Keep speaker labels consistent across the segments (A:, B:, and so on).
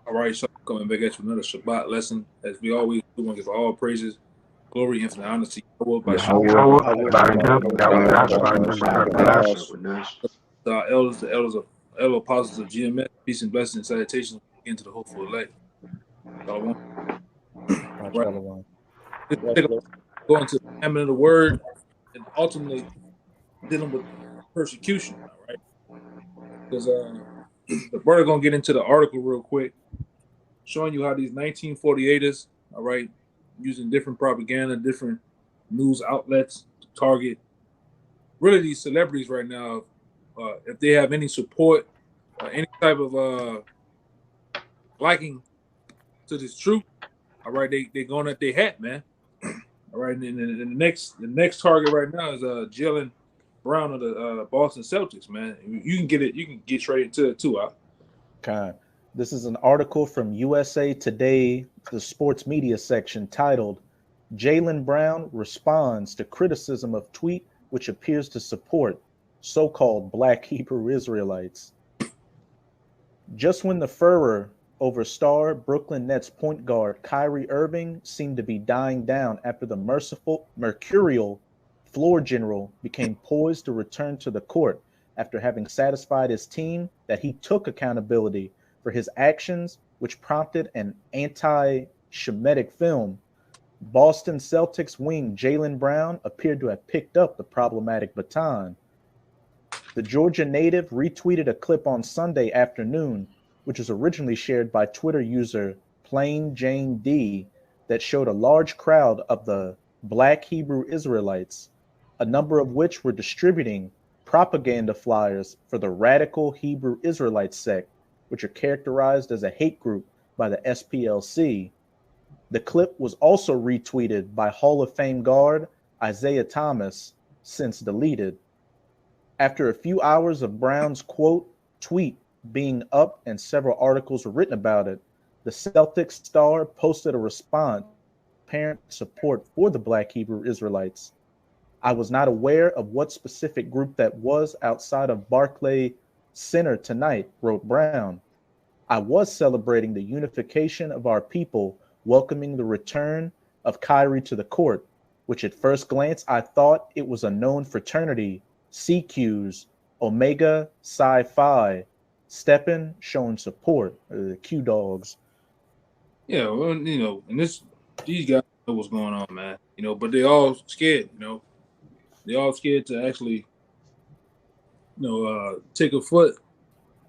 A: All right, so coming back at you another Shabbat lesson. As we always do, want to give all praises, glory, infinite honor to Yahweh by
B: Yahweh, Baraka, Yahweh,
A: our elders, the elders of elder apostles of GMS. Peace and blessings and salutations into the hopeful elect. Shalom. Right.
C: Shalom.
A: Let's go into the examine of the word and ultimately dealing with persecution. All right. Because the brother gonna get into the article real quick, showing you how these 1948ers, all right, using different propaganda, different news outlets to target really these celebrities right now. If they have any support, any type of liking to this truth, all right, they going at their hat, man. All right, and the next target right now is Jalen Brown of the Boston Celtics, man. You can get it. You can get straight into it too.
C: Okay. This is an article from USA Today, the sports media section, titled "Jalen Brown Responds to Criticism of Tweet Which Appears to Support So-Called Black Hebrew Israelites." Just when the furor over star Brooklyn Nets point guard Kyrie Irving seemed to be dying down after the mercurial floor general became poised to return to the court after having satisfied his team that he took accountability for his actions, which prompted an anti-Shemitic film, Boston Celtics wing Jalen Brown appeared to have picked up the problematic baton. The Georgia native retweeted a clip on Sunday afternoon, which was originally shared by Twitter user Plain Jane D, that showed a large crowd of the Black Hebrew Israelites, a number of which were distributing propaganda flyers for the radical Hebrew Israelite sect, which are characterized as a hate group by the SPLC. The clip was also retweeted by Hall of Fame guard Isaiah Thomas, since deleted. After a few hours of Brown's quote tweet being up and several articles were written about it, the Celtics star posted a response apparent support for the Black Hebrew Israelites. "I was not aware of what specific group that was outside of Barclay Center tonight," wrote Brown. "I was celebrating the unification of our people, welcoming the return of Kyrie to the court, which at first glance I thought it was a known fraternity, CQs, Omega Psi Phi, Steppen showing support, the Q Dogs."
A: Yeah, well, and these guys know what's going on, man. But they all scared. They all scared to actually, take a foot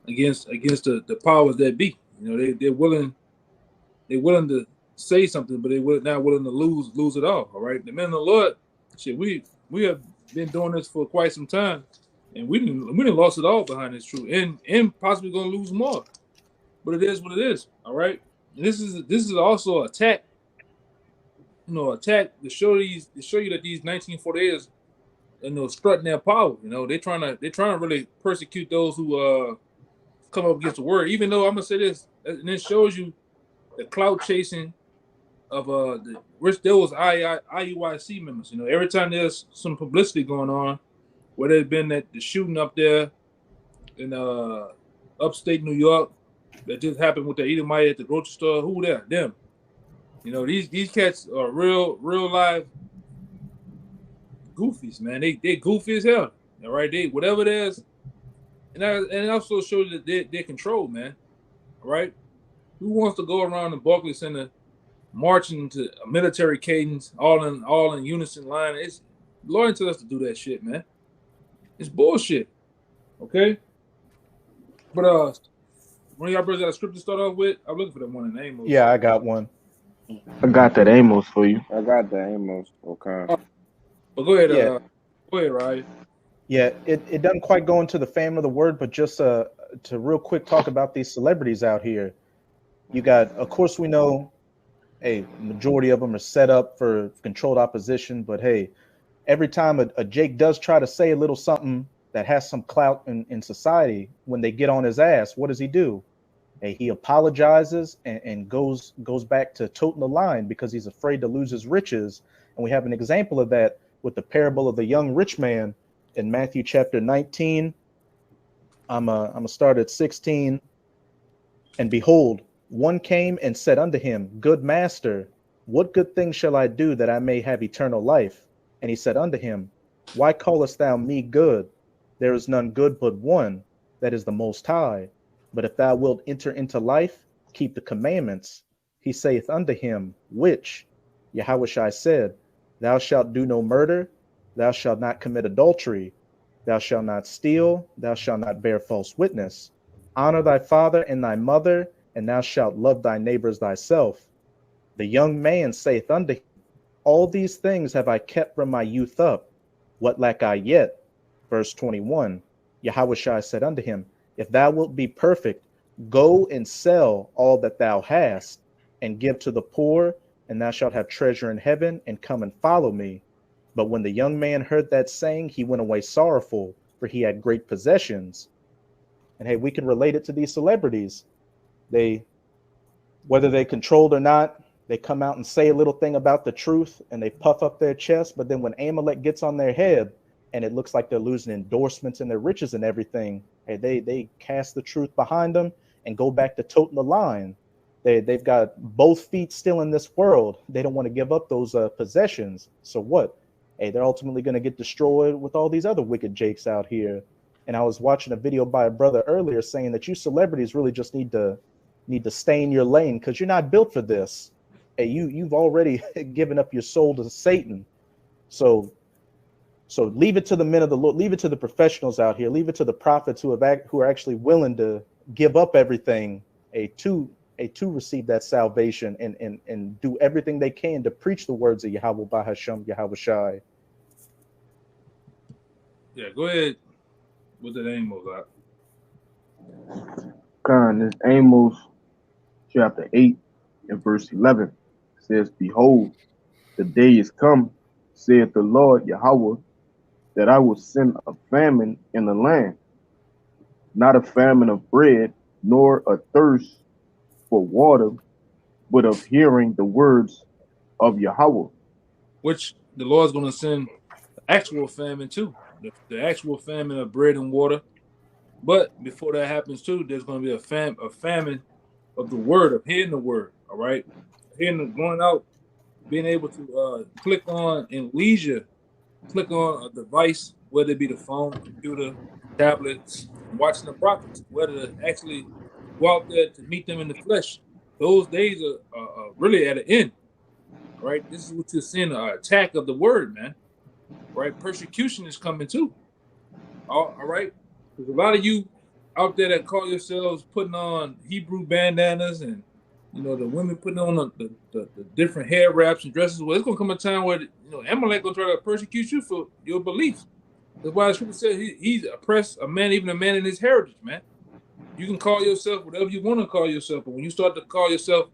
A: against the powers that be. They're willing to say something, but they're not willing to lose it all. All right, the men of the Lord, shit, we have been doing this for quite some time, and we didn't lost it all behind this truth, and possibly gonna lose more. But it is what it is. All right, and this is also an attack. Attack to show you that these 1948ers, strutting their power. They're trying to really persecute those who come up against the word. Even though I'm gonna say this, and it shows you the clout chasing of which there was IUIC members. Every time there's some publicity going on, where there's been the shooting up there in upstate New York that just happened with the Edomite at the grocery store. Who there? Them. These cats are real live goofies, man. They goofy as hell. All right, they whatever it is, and it also shows that they're controlled, man. All right, who wants to go around the Barclays Center marching to a military cadence, all in unison line? It's Lord tells us to do that shit, man. It's bullshit. Okay, but one of y'all brothers got a script to start off with. I'm looking for that one in Amos.
C: Yeah, I got one.
B: I got that Amos for you.
D: I got the Amos. Okay.
A: But go ahead,
C: Yeah.
A: Go ahead, Ryan.
C: Yeah, it doesn't quite go into the family of the word, but just to real quick talk about these celebrities out here. You got, of course, we know, hey, majority of them are set up for controlled opposition, but hey, every time a Jake does try to say a little something that has some clout in society, when they get on his ass, what does he do? Hey, he apologizes and goes back to toting the line because he's afraid to lose his riches. And we have an example of that with the parable of the young rich man in Matthew chapter 19. I'm gonna start at 16. "And behold, One came and said unto him, Good master, what good thing shall I do that I may have eternal life? And he said unto him, Why callest thou me good? There is none good but one, that is the Most High. But if thou wilt enter into life, keep the commandments. He saith unto him, Which? Yahushua said, Thou shalt do no murder, thou shalt not commit adultery, thou shalt not steal, thou shalt not bear false witness. Honor thy father and thy mother, and thou shalt love thy neighbor as thyself. The young man saith unto him, All these things have I kept from my youth up. What lack I yet? Verse 21. Yahushua said unto him, If thou wilt be perfect, go and sell all that thou hast, and give to the poor, and thou shalt have treasure in heaven, and come and follow me. But when the young man heard that saying, he went away sorrowful, for he had great possessions. And hey, we can relate it to these celebrities. They, whether they controlled or not, they come out and say a little thing about the truth, and they puff up their chest. But then when Amalek gets on their head, and it looks like they're losing endorsements and their riches and everything, hey, they cast the truth behind them and go back to toting the line. They've got both feet still in this world. They don't want to give up those possessions. So what? Hey, they're ultimately going to get destroyed with all these other wicked jakes out here. And I was watching a video by a brother earlier saying that you celebrities really just need to stay in your lane, because you're not built for this. Hey, you've already given up your soul to Satan. So leave it to the men of the Lord, leave it to the professionals out here, leave it to the prophets who are actually willing to give up everything to receive that salvation and do everything they can to preach the words of Yahweh Bahasham Yahweh Shai.
A: Yeah, go ahead with that Amos out.
B: Con, this Amos chapter 8 and verse 11 says, Behold, the day is come, saith the Lord Yahweh, that I will send a famine in the land, not a famine of bread, nor a thirst for water, but of hearing the words of Yahweh.
A: Which the Lord's going to send actual famine too, the actual famine of bread and water. But before that happens too, there's going to be a famine of the word, of hearing the word. All right, going out, being able to click on in leisure, click on a device, whether it be the phone, computer, tablets, watching the prophets, whether to actually go out there to meet them in the flesh. Those days are really at an end. All right, this is what you're seeing, an attack of the word, man. Right, persecution is coming too. All right, there's a lot of you out there that call yourselves putting on Hebrew bandanas, and the women putting on the different hair wraps and dresses. Well, it's gonna come a time where Amalek gonna try to persecute you for your beliefs. That's why the scripture says he's oppressed a man, even a man in his heritage, man. You can call yourself whatever you want to call yourself, but when you start to call yourself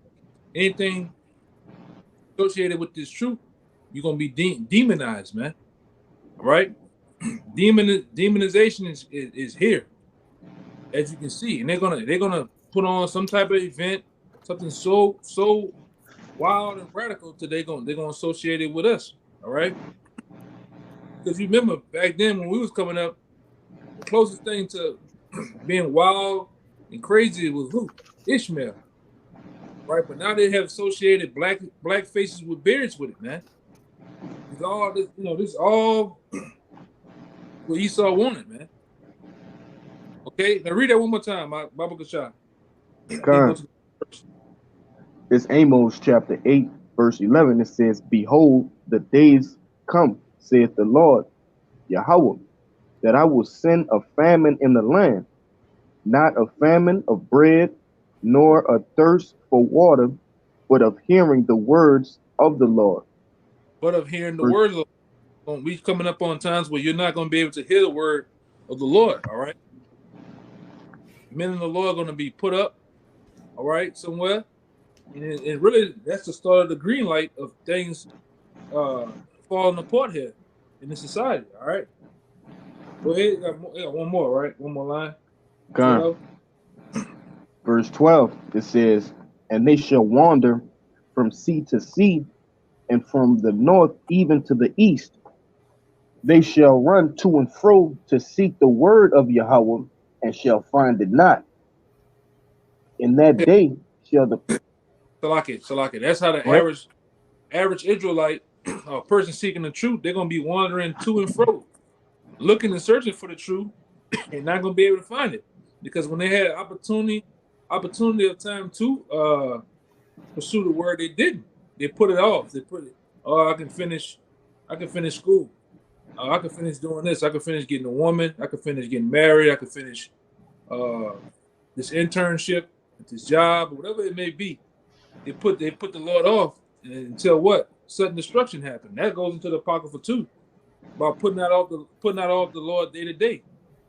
A: anything associated with this truth, you're gonna be demonized, man. All right, demonization is here, as you can see, and they're gonna put on some type of event, something so wild and radical that they're gonna associate it with us. All right, because you remember back then when we was coming up, the closest thing to being wild and crazy was who? Ishmael, right? But now they have associated black faces with beards with it, man. It's all this, this is all what Esau wanted, man. Okay, now read that one more time, Baba Kashah.
B: It's Amos chapter 8, verse 11. It says, Behold, the days come, saith the Lord Yahweh, that I will send a famine in the land, not a famine of bread, nor a thirst for water, but of hearing the words of the Lord.
A: But of hearing the words of the Lord. We coming up on times where you're not going to be able to hear the word of the Lord, all right? Men of the Lord are going to be put up, all right, somewhere. And really, that's the start of the green light of things falling apart here in the society, all right? Go ahead, got one more, right? One more line.
B: Verse 12, it says, And they shall wander from sea to sea, and from the north even to the east. They shall run to and fro to seek the word of Yahweh, and shall find it not. In that day shall the
A: Salaki. That's how the
B: what?
A: average Israelite, a person seeking the truth, they're gonna be wandering to and fro, looking and searching for the truth, and not gonna be able to find it. Because when they had opportunity of time to pursue the word, they didn't. They put it off. They put it, oh, I can finish school. I can finish doing this. I can finish getting a woman. I can finish getting married. I can finish uh, this internship, this job, or whatever it may be. They put the Lord off until what? Sudden destruction happened. That goes into the Apocrypha too, about putting that off the Lord day to day.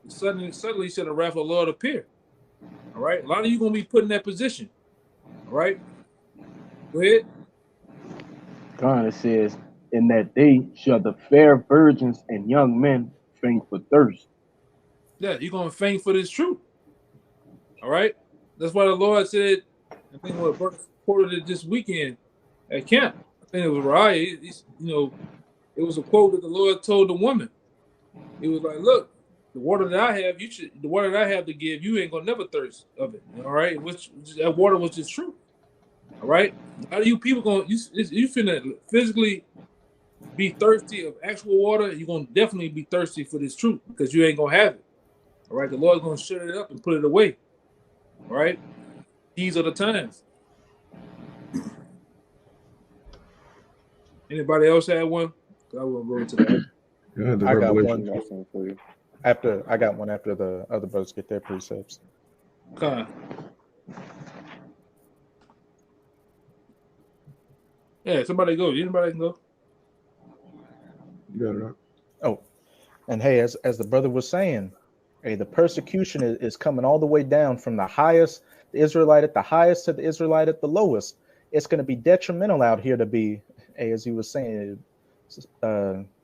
A: Suddenly, said the wrath of the Lord appear. All right, a lot of you gonna be put in that position. All right, go ahead.
B: God, it says, in that day shall the fair virgins and young men faint for thirst.
A: Yeah, you're gonna faint for this truth. All right, that's why the Lord said. I think what Brother quoted it this weekend at camp. I think it was Raya. It was a quote that the Lord told the woman. He was like, "Look, the water that I have, the water that I have to give, you ain't gonna never thirst of it. All right, which that water was just true. All right, how do you people you finna physically be thirsty of actual water? You're gonna definitely be thirsty for this truth because you ain't gonna have it. All right, the Lord's gonna shut it up and put it away. All right, these are the times. Anybody else have one? I will go into that.
D: Yeah, the
C: I got
D: revelation
C: one.
D: got something for you.
C: I got one after the other brothers get their precepts.
A: Okay. Yeah, somebody go. Anybody can go.
D: You got it up.
C: Oh, and hey, as the brother was saying, hey, the persecution is coming all the way down from the highest, the Israelite at the highest, to the Israelite at the lowest. It's going to be detrimental out here to be, hey, as he was saying,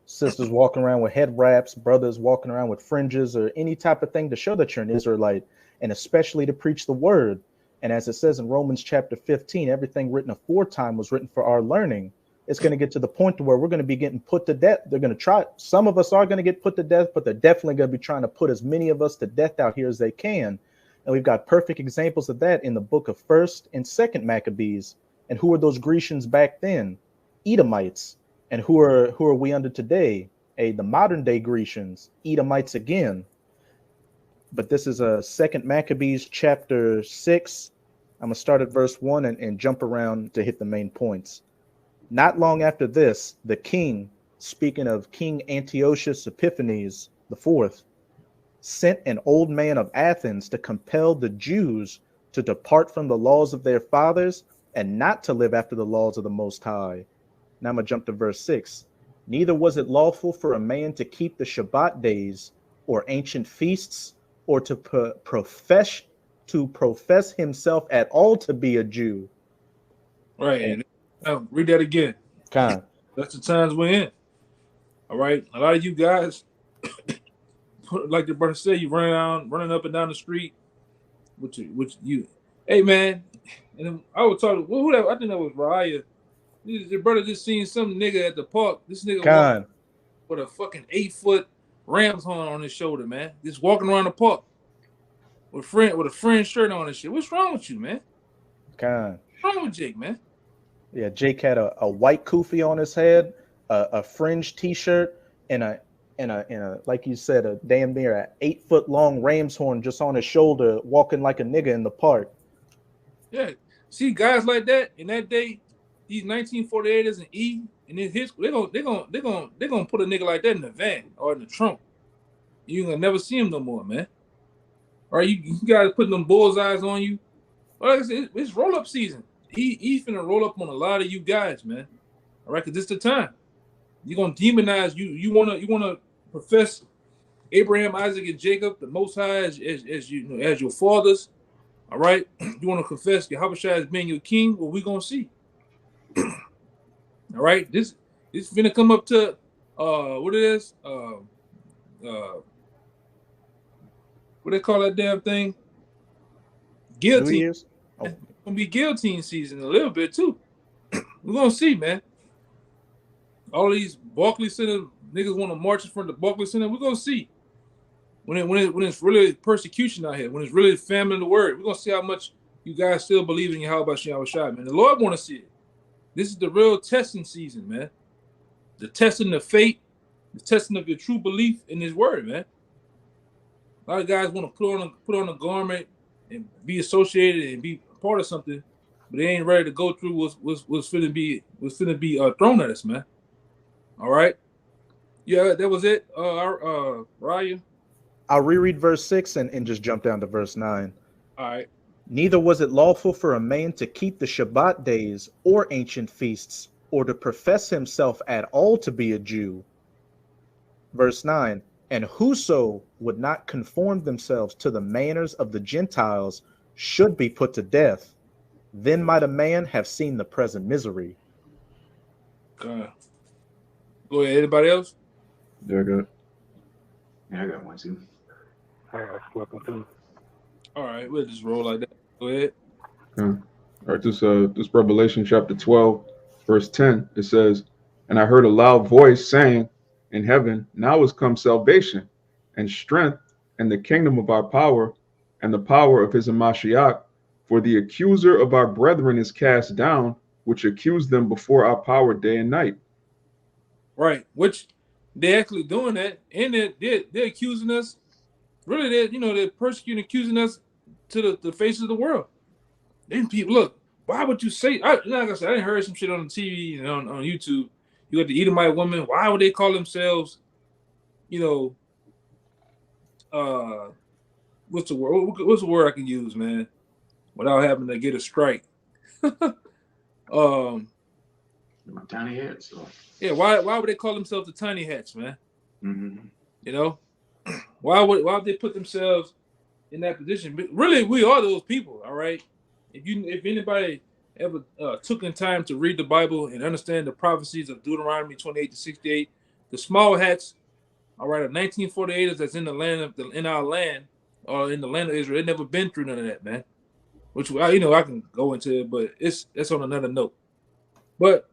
C: sisters walking around with head wraps, brothers walking around with fringes, or any type of thing to show that you're an Israelite, and especially to preach the word. And as it says in Romans chapter 15, everything written aforetime was written for our learning. It's going to get to the point to where we're going to be getting put to death. They're going to try. Some of us are going to get put to death, but they're definitely going to be trying to put as many of us to death out here as they can. And we've got perfect examples of that in the book of 1st and 2nd Maccabees. And who are those Grecians back then? Edomites. And who are we under today? The modern day Grecians, Edomites again. But this is a 2nd Maccabees chapter 6. I'm going to start at verse 1 and jump around to hit the main points. Not long after this, the king, speaking of King Antiochus Epiphanes IV, sent an old man of Athens to compel the Jews to depart from the laws of their fathers and not to live after the laws of the Most High. Now I'm going to jump to verse 6. Neither was it lawful for a man to keep the Shabbat days or ancient feasts or to profess himself at all to be a Jew.
A: Right. And now read that again.
C: Kind.
A: That's the times we're in. All right. A lot of you guys, like the brother said, you running up and down the street, which you, hey man. And then I was talking, who that? I think that was Raya. The brother just seen some nigga at the park. This nigga with a fucking 8-foot ram's horn on his shoulder, man. Just walking around the park with a friend shirt on and shit. What's wrong with you, man?
C: What's
A: wrong with Jake, man?
C: Yeah, Jake had a white kufi on his head, a fringe T-shirt, and a like you said, a damn near an 8-foot long ram's horn just on his shoulder, walking like a nigga in the park.
A: Yeah, see guys like that in that day, these 1948ers and E and in his they're gonna put a nigga like that in the van or in the trunk. You're gonna never see him no more, man. All right, you guys putting them bullseyes on you. Well, like I said, it's roll up season. He's finna roll up on a lot of you guys, man. All right, because this the time. You're gonna demonize you. You wanna profess Abraham, Isaac, and Jacob, the Most High, as your fathers. All right, you wanna confess Yahweh as being your king. Well, we gonna see. All right, this finna come up to what it is what they call that damn thing? Guillotine. Oh. It's gonna be guillotine season a little bit too. We're gonna see, man. All these Barclays Center niggas want to march in front of the Barclays Center. We're gonna see when it's really persecution out here. When it's really famine in the word, we're gonna see how much you guys still believe in Yahweh Shai, man. The Lord want to see it. This is the real testing season, man. The testing of faith, the testing of your true belief in His word, man. A lot of guys want to put on a garment and be associated and be a part of something, but they ain't ready to go through what's finna be thrown at us, man. All right. Yeah, that was it. Raya.
C: I'll reread verse 6 and just jump down to verse 9.
A: All right.
C: Neither was it lawful for a man to keep the Shabbat days or ancient feasts, or to profess himself at all to be a Jew. Verse 9. And whoso would not conform themselves to the manners of the Gentiles should be put to death. Then might a man have seen the present misery.
A: Go ahead. Anybody else?
D: Yeah, I got it.
E: Yeah, I got one too.
A: All right, we'll just roll like that. Go ahead.
D: All right, this Revelation chapter 12, verse 10, it says, and I heard a loud voice saying in heaven, now is come salvation and strength and the kingdom of our power and the power of his Mashiach, for the accuser of our brethren is cast down, which accused them before our power day and night.
A: Right, which they actually doing that, and they're accusing us. Really, they're persecuting, accusing us to the face of the world. Then people, look, why would you say? Like I said, I heard some shit on the TV and on YouTube. You got the Edomite woman. Why would they call themselves, what's the word? What's the word I can use, man, without having to get a strike?
E: My tiny heads. So.
A: Yeah, why would they call themselves the tiny hats, man?
E: Mm-hmm.
A: Why would they put themselves in that position? But really, we are those people, all right? If anybody ever took the time to read the Bible and understand the prophecies of Deuteronomy 28-68, the small hats, all right, of 1948ers that's in our land or in the land of Israel, they've never been through none of that, man. Which I can go into it, but that's on another note. But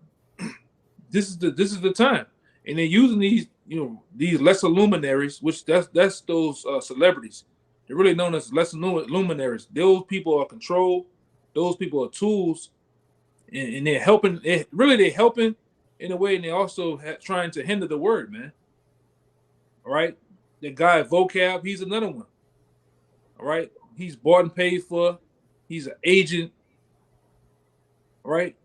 A: this is the time, and they're using these lesser luminaries, which that's those celebrities. They're really known as lesser luminaries. Those people are controlled. Those people are tools, and they're helping. They're helping in a way, and they're also trying to hinder the word, man. All right, the guy Vocab, he's another one. All right, he's bought and paid for. He's an agent. All right,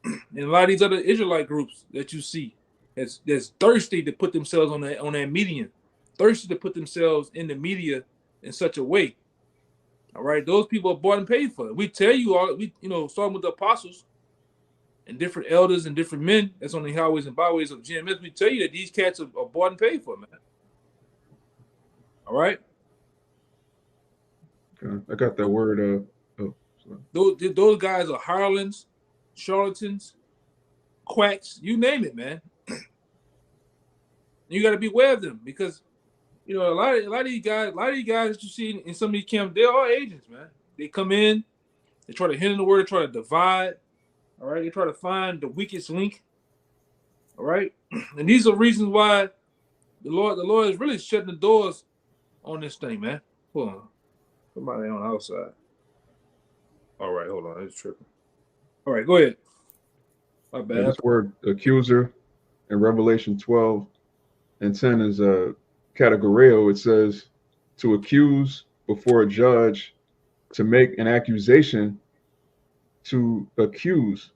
A: and a lot of these other Israelite groups that you see that's thirsty to put themselves on that median, thirsty to put themselves in the media in such a way. All right, those people are bought and paid for. We tell you all, starting with the apostles and different elders and different men that's on the highways and byways of GMS, we tell you that these cats are bought and paid for, man. All right.
D: I got that word.
A: Those guys are hirelings, charlatans, quacks, you name it, man. You got to beware of them because, a lot of these guys that you see in some of these camps, they're all agents, man. They come in, they try to hinder the word, they try to divide. All right, they try to find the weakest link. All right, and these are reasons why the Lord is really shutting the doors on this thing, man. Hold on, somebody on the outside. All right, hold on, it's tripping. All right, go ahead. My bad.
D: Yeah, this word accuser in Revelation 12:10 is a categoreo. It says to accuse before a judge, to make an accusation, to accuse.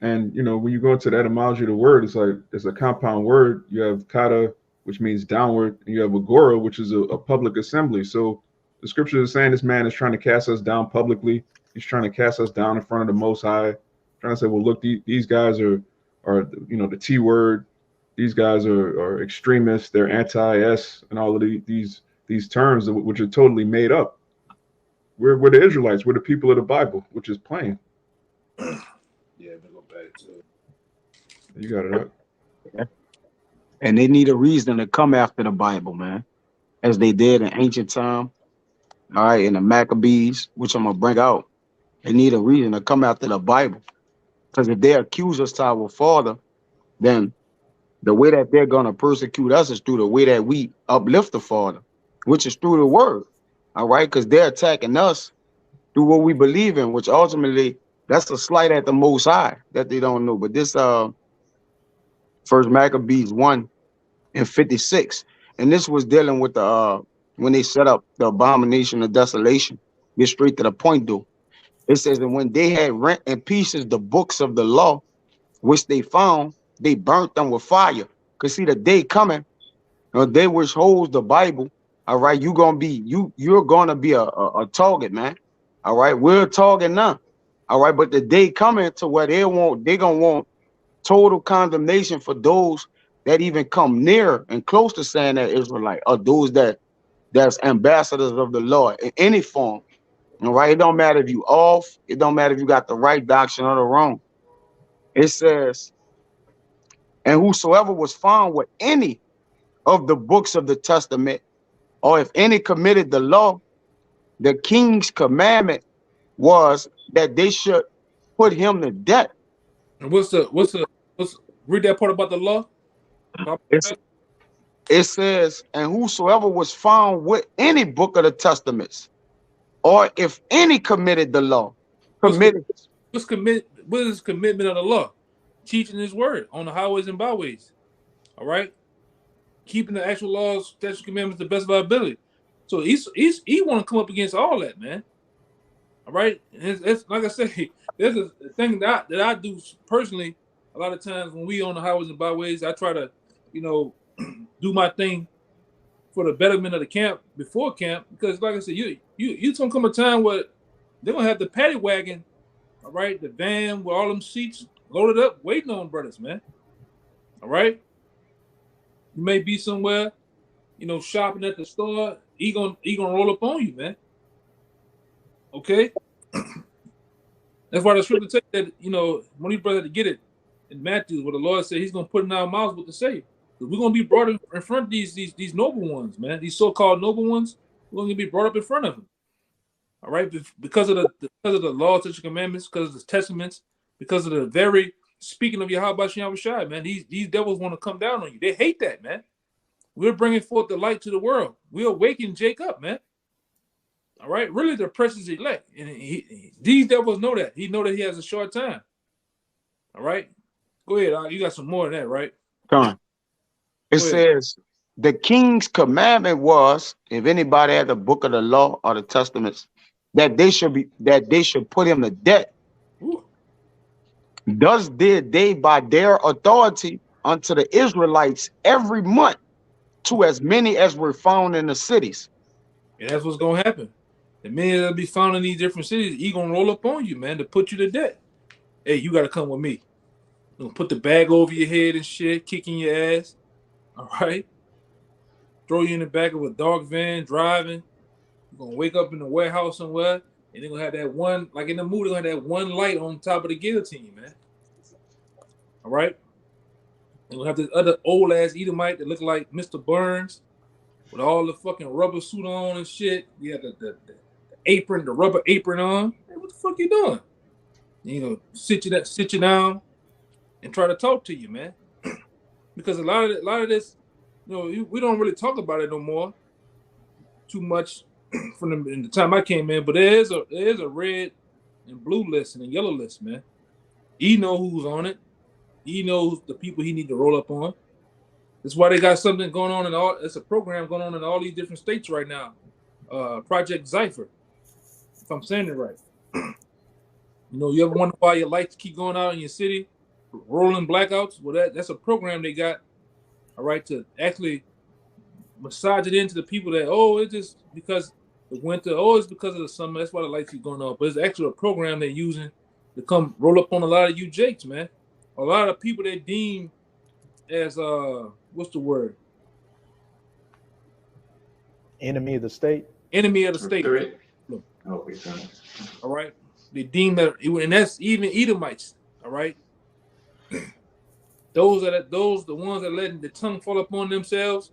D: And when you go into the etymology of the word, it's a compound word. You have kata, which means downward, and you have agora, which is a public assembly. So the scripture is saying this man is trying to cast us down publicly. He's trying to cast us down in front of the Most High, trying to say, well, look, these guys are the T word. These guys are extremists. They're anti-S and all of these terms which are totally made up. We're the Israelites. We're the people of the Bible, which is plain.
A: Yeah, go back to it.
D: You got it up.
F: And they need a reason to come after the Bible, man, as they did in ancient time. All right, in the Maccabees, which I'm gonna bring out, they need a reason to come after the Bible, because if they accuse us to our Father, then the way that they're gonna persecute us is through the way that we uplift the Father, which is through the Word. All right, because they're attacking us through what we believe in, which ultimately that's a slight at the Most High that they don't know. But this First Maccabees 1:56, and this was dealing with the when they set up the abomination of desolation. Get straight to the point, though. It says that when they had rent in pieces the books of the law, which they found, they burnt them with fire. Cause see, the day coming, they which holds the Bible. All right, you're gonna be a target, man. All right, we're a target now. All right, but the day coming to where they gonna want total condemnation for those that even come near and close to saying that Israelite, or those that's ambassadors of the Lord in any form. All right, it don't matter if you off, it don't matter if you got the right doctrine or the wrong. It says, and whosoever was found with any of the books of the testament, or if any committed the law, the king's commandment was that they should put him to death.
A: And what's read that part about the law?
F: It says, and whosoever was found with any book of the testaments, or if any committed the law, committed.
A: What is commitment of the law? Teaching his word on the highways and byways. All right, keeping the actual laws, statutes, commandments to the best of our ability. So he want to come up against all that, man. All right, and it's like I say, there's a thing that I do personally. A lot of times when we on the highways and byways, I try to, do my thing for the betterment of the camp before camp, because like I said, you gonna come a time where they're gonna have the paddy wagon, all right, the van with all them seats loaded up, waiting on brothers, man. All right, you may be somewhere, shopping at the store. He gonna roll up on you, man. Okay, that's why the scripture tell you that when these brothers had to get it in Matthew, where the Lord said He's gonna put in our mouths what to say. We're gonna be brought in front of these noble ones, man. These so-called noble ones, we're gonna be brought up in front of them. All right, because of the laws, such commandments, because of the testaments, because of the very speaking of Yahweh Shem Shai, man. These devils want to come down on you. They hate that, man. We're bringing forth the light to the world. We're awakening Jacob, man. All right, really, the precious elect, and these devils know that. He know that he has a short time. All right, go ahead. You got some more than that, right?
F: Come on. It says the king's commandment was, if anybody had the book of the law or the testaments, that they should put him to death.
A: Ooh.
F: Thus did they by their authority unto the Israelites every month, to as many as were found in the cities.
A: And that's what's gonna happen. The men that'll be found in these different cities, he gonna roll up on you, man, to put you to death. Hey, you gotta come with me. I'm gonna put the bag over your head and shit, kicking your ass. All right. Throw you in the back of a dark van driving. You're gonna wake up in the warehouse somewhere, and they're gonna have that one, like in the movie, they're gonna have that one light on top of the guillotine, man. All right. And we'll have this other old ass Edomite that look like Mr. Burns with all the fucking rubber suit on and shit. You have the apron, the rubber apron on. Hey, what the fuck you doing? Sit you down and try to talk to you, man. Because a lot of this, we don't really talk about it no more too much from the time I came in. But there is a red and blue list and a yellow list, man. He know who's on it. He knows the people he need to roll up on. That's why they got something going on it's a program going on in all these different states right now. Project Zypher, if I'm saying it right. You ever wonder why your lights keep going out in your city, rolling blackouts? Well, that's a program they got, all right, to actually massage it into the people that, it's just because the winter, it's because of the summer, that's why the lights keep going off. But it's actually a program they're using to come roll up on a lot of you jakes, man. A lot of people they deem as what's the word?
C: Enemy of the state.
A: Enemy of the state. All right. They deem that, and that's even Edomites. All right. Those the ones that letting the tongue fall upon themselves.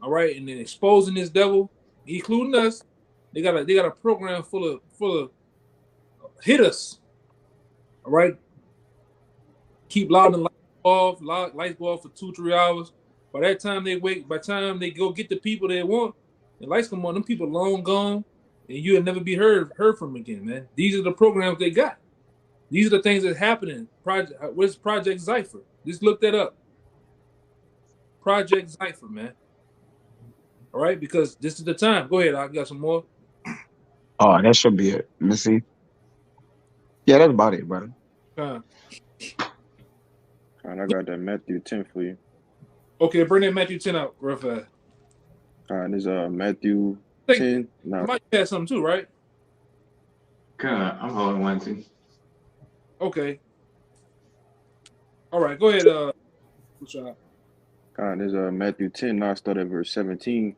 A: All right, and then exposing this devil, including us. They got a program full of hit us. All right. Keep loud and lights go off for 2-3 hours. By the time they go get the people they want, the lights come on, them people long gone. and you'll never be heard from again, man. These are the programs they got. These are the things that's happening. What's Project Zypher? Just look that up. Project Zypher, man. All right, because this is the time. Go ahead, I got some more.
F: Oh, that should be it. Let me see. Yeah, that's about it, brother.
B: And I got that Matthew 10 for you.
A: Okay, bring that Matthew 10 out real fast.
B: There's Matthew
A: I think
B: 10.
A: you
B: No,
A: might have something too, right?
E: I'm holding one too.
A: Okay. All right, go ahead.
B: there's Matthew 10. Now I start at verse 17.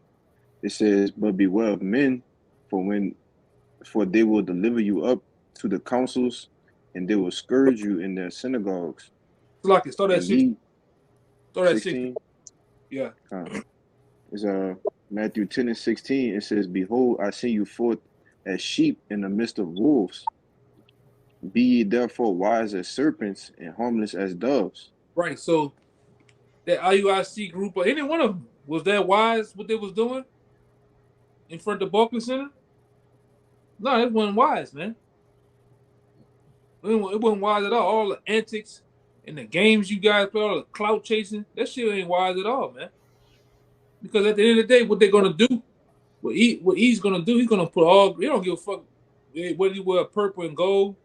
B: It says, "But beware of men, for they will deliver you up to the councils, and they will scourge you in their synagogues."
A: Start at
B: And
A: 16. Start at
B: 16.
A: 16. Yeah.
B: It's Matthew 10 and 16. It says, "Behold, I send you forth as sheep in the midst of wolves. Be ye therefore wise as serpents and harmless as doves."
A: Right. So that IUIC group, or any one of them, was that wise what they was doing in front of the Barclays Center? No, it wasn't wise, man. It wasn't wise at all. All the antics and the games you guys play, all the clout chasing, that shit ain't wise at all, man. Because at the end of the day, what they're gonna do, what he's gonna do, he's gonna put all. He don't give a fuck whether you wear purple and gold,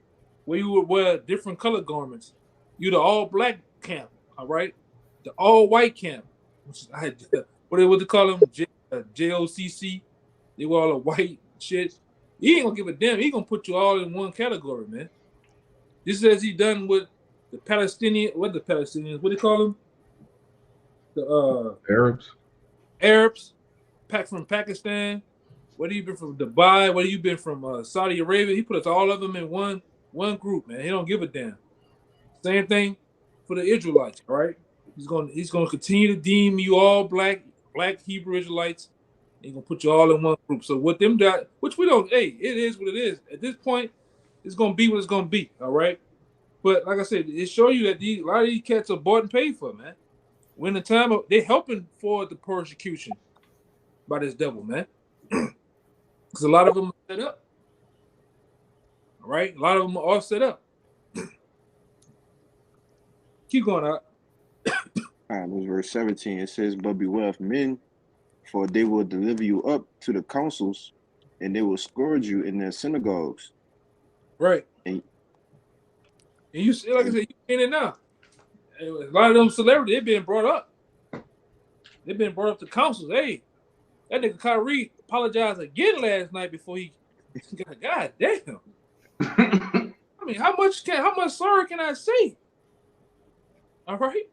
A: whether you would wear different color garments. You the all black camp, all right? The all white camp, which is what they call them, JOCC. They wear all the white shit. He ain't gonna give a damn. He gonna put you all in one category, man. Just as he done with the Palestinian, what do they call them? The
D: Arabs.
A: from Pakistan. Whether you been from Dubai, whether you been from Saudi Arabia, he put us all of them in one group, man. He don't give a damn. Same thing for the Israelites, all right? He's gonna continue to deem you all black Hebrew Israelites. He's gonna put you all in one group. So what them got, which we don't, hey, it is what it is. At this point, it's gonna be what it's gonna be, all right? But like I said, it show you that a lot of these cats are bought and paid for, man. When the time they're helping for the persecution by this devil, man. Because a lot of them are set up. All right? A lot of them are all set up. Keep going out.
B: It verse 17. It says, "But beware of men, for they will deliver you up to the councils, and they will scourge you in their synagogues."
A: Right. And you see, like I said, you in it now. A lot of them celebrities, they've been brought up. They've been brought up to councils. Hey, that nigga Kyrie apologized again last night before he got. God damn. I mean, how much sorry can I say? All right.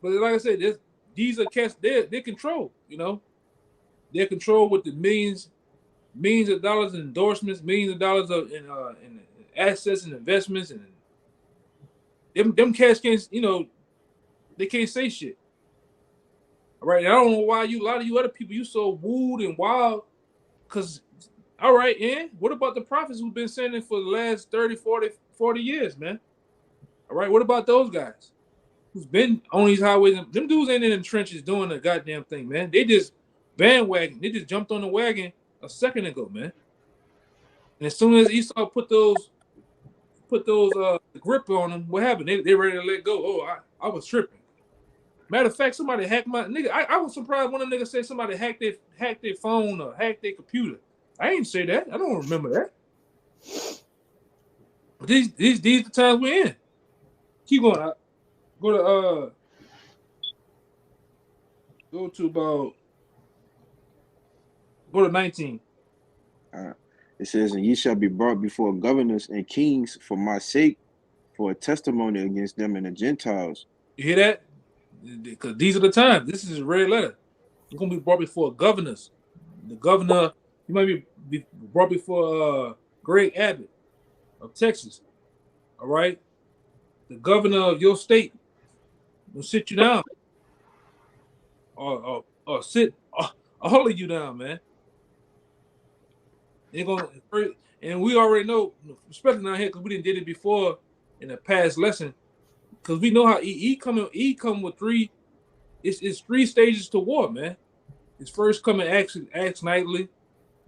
A: But like I said, these are cats. They're controlled. You know, they're controlled with the millions of dollars in endorsements, millions of dollars in assets and investments, and them cats can't. You know, they can't say shit. All right. I don't know why a lot of you other people, you so wooed and wild. Because, all right, and what about the prophets who've been sending for the last 30, 40 years, man? All right, what about those guys who's been on these highways? Them dudes ain't in the trenches doing the goddamn thing, man. They just bandwagon. They just jumped on the wagon a second ago, man. And as soon as Esau put those grip on them, what happened? They ready to let go. Oh, I was tripping. Matter of fact, somebody hacked my nigga. I was surprised one of them niggas said somebody hacked their phone or hacked their computer. I ain't say that. I don't remember that. But these the times we're in. Keep going. Go to 19.
B: It says, "And ye shall be brought before governors and kings for my sake, for a testimony against them and the Gentiles."
A: You hear that? Because these are the times. This is a red letter. You're gonna be brought before governors. The governor, you might be brought before Greg Abbott of Texas. All right, the governor of your state will sit you down, or sit all of you down, man. They're gonna, and we already know, especially down here, because we didn't did it before in a past lesson. Because we know how he come with three. It's 3 stages to war, man. It's first coming acts nightly,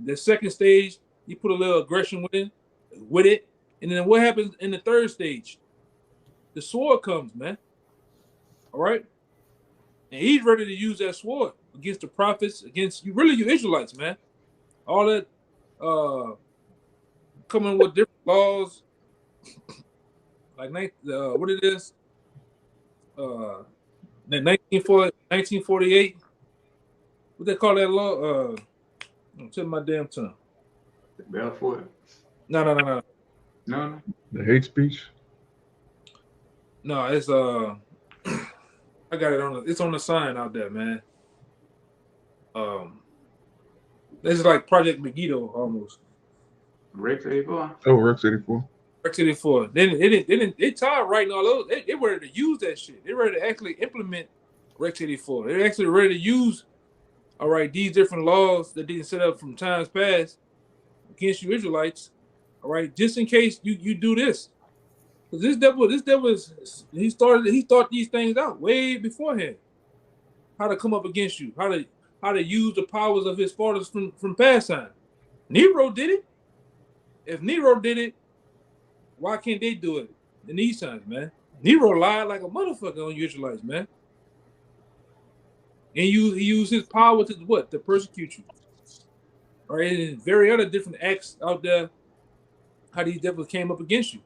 A: The second stage, you put a little aggression with it, and then what happens in the third stage? The sword comes, man. All right, and he's ready to use that sword against the prophets, against you, really, you Israelites, man. All that coming with different laws, like what it is, 1948. What they call that law? I'm telling my damn tongue.
E: Balfour.
A: No.
E: No.
D: The hate speech.
A: No, it's I got it it's on the sign out there, man. This is like Project Megiddo almost.
E: Rex 84.
D: Oh, Rex 84.
A: Rex 84. They tired writing all those. They ready to use that shit. They ready to actually implement Rex 84. They're actually ready to use, all right, these different laws that they set up from times past against you Israelites. All right, just in case you do this. Because this devil is he thought these things out way beforehand. How to come up against you, how to use the powers of his fathers from past time. Nero did it. If Nero did it, why can't they do it in these times, man? Nero lied like a motherfucker on you Israelites, man. And he used his power to what? To persecute you. All right, and very other different acts out there, how these devils came up against you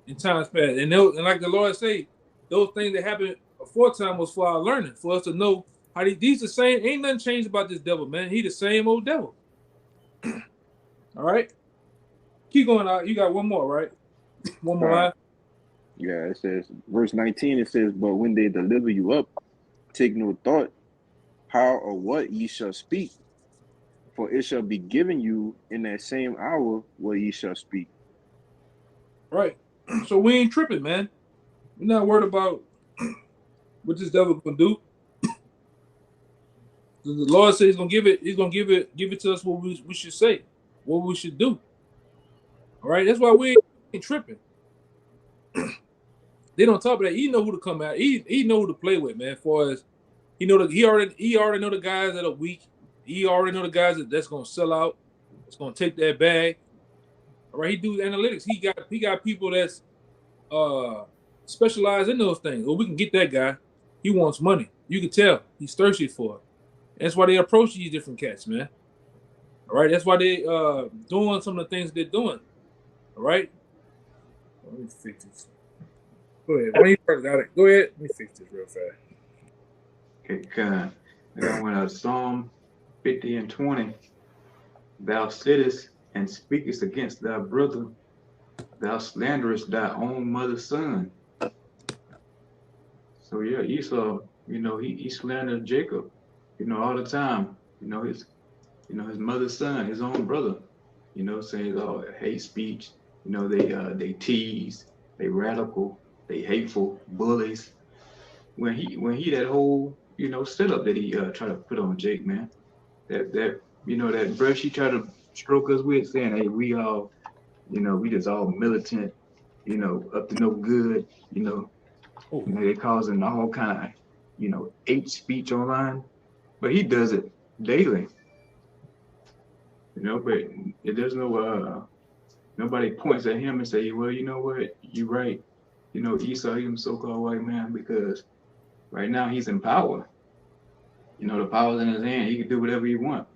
A: in times past. And like the Lord say, those things that happened aforetime was for our learning, for us to know how these the same. Ain't nothing changed about this devil, man. He the same old devil. All right, keep going out. You got one more, right? One more line.
B: Yeah, it says, verse 19, it says, but when they deliver you up, take no thought how or what ye shall speak, for it shall be given you in that same hour what ye shall speak.
A: Right. So we ain't tripping, man. We're not worried about what this devil gonna do. The Lord says he's gonna give it to us what we should say, what we should do. All right, that's why we ain't tripping. They don't talk about that. He know who to come out. He know who to play with, man. As far as he already know the guys that are weak. He already know the guys that's gonna sell out. That's gonna take that bag. All right, he do analytics. He got people that's specialized in those things. Well, we can get that guy. He wants money. You can tell he's thirsty for it. That's why they approach these different cats, man. All right, that's why they doing some of the things they're doing. All right. Let me fix this. Go ahead. When you first got it, go ahead. Let me fix this real fast.
E: Okay, God. I went out Psalm 50 and 20. Thou sittest and speakest against thy brother. Thou slanderest thy own mother's son. So yeah, Esau, he slandered Jacob, all the time. His mother's son, his own brother. Saying hate speech. They tease, they radical, they hateful, bullies. When he that whole setup that he tried to put on Jake, man, that brush he tried to stroke us with, saying, hey, we all, we just all militant, up to no good, they causing all kind of, hate speech online, but he does it daily, but there's no, nobody points at him and say, well, you know what, you're right, Esau, he's a so-called white man, because right now he's in power, the power's in his hand, he can do whatever he wants.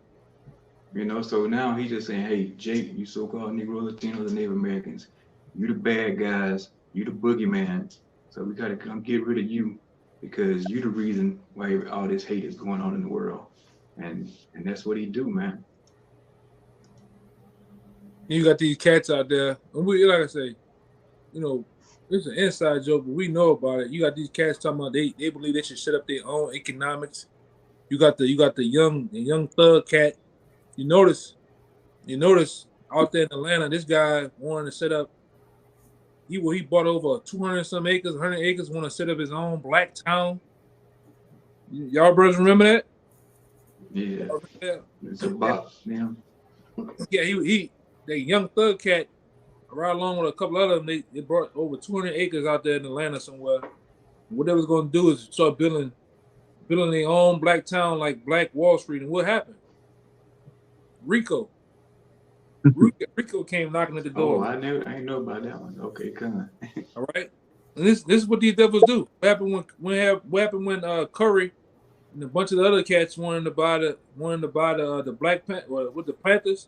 E: So now he's just saying, hey, Jake, you so-called Negro, Latinos, and Native Americans, you the bad guys, you the boogeyman. So we got to come get rid of you because you the reason why all this hate is going on in the world. And that's what he do, man.
A: You got these cats out there, and we, like I say, it's an inside joke, but we know about it. You got these cats talking about they believe they should set up their own economics. You got the young thug cat. You notice out there in Atlanta, this guy wanted to set up. He bought over 200 some acres, 100 acres. Want to set up his own black town. Y'all brothers remember that?
E: Yeah, it's a box, man.
A: Yeah, he the young thug cat, right along with a couple of them. They brought over 200 acres out there in Atlanta somewhere. What they was going to do is start building their own black town like Black Wall Street. And what happened? Rico. Rico came knocking at the
E: Oh,
A: door.
E: I ain't know about that one. Okay, come on.
A: All right. And this is what these devils do. What happened when Curry and a bunch of the other cats wanted to buy the Black Panther with the Panthers,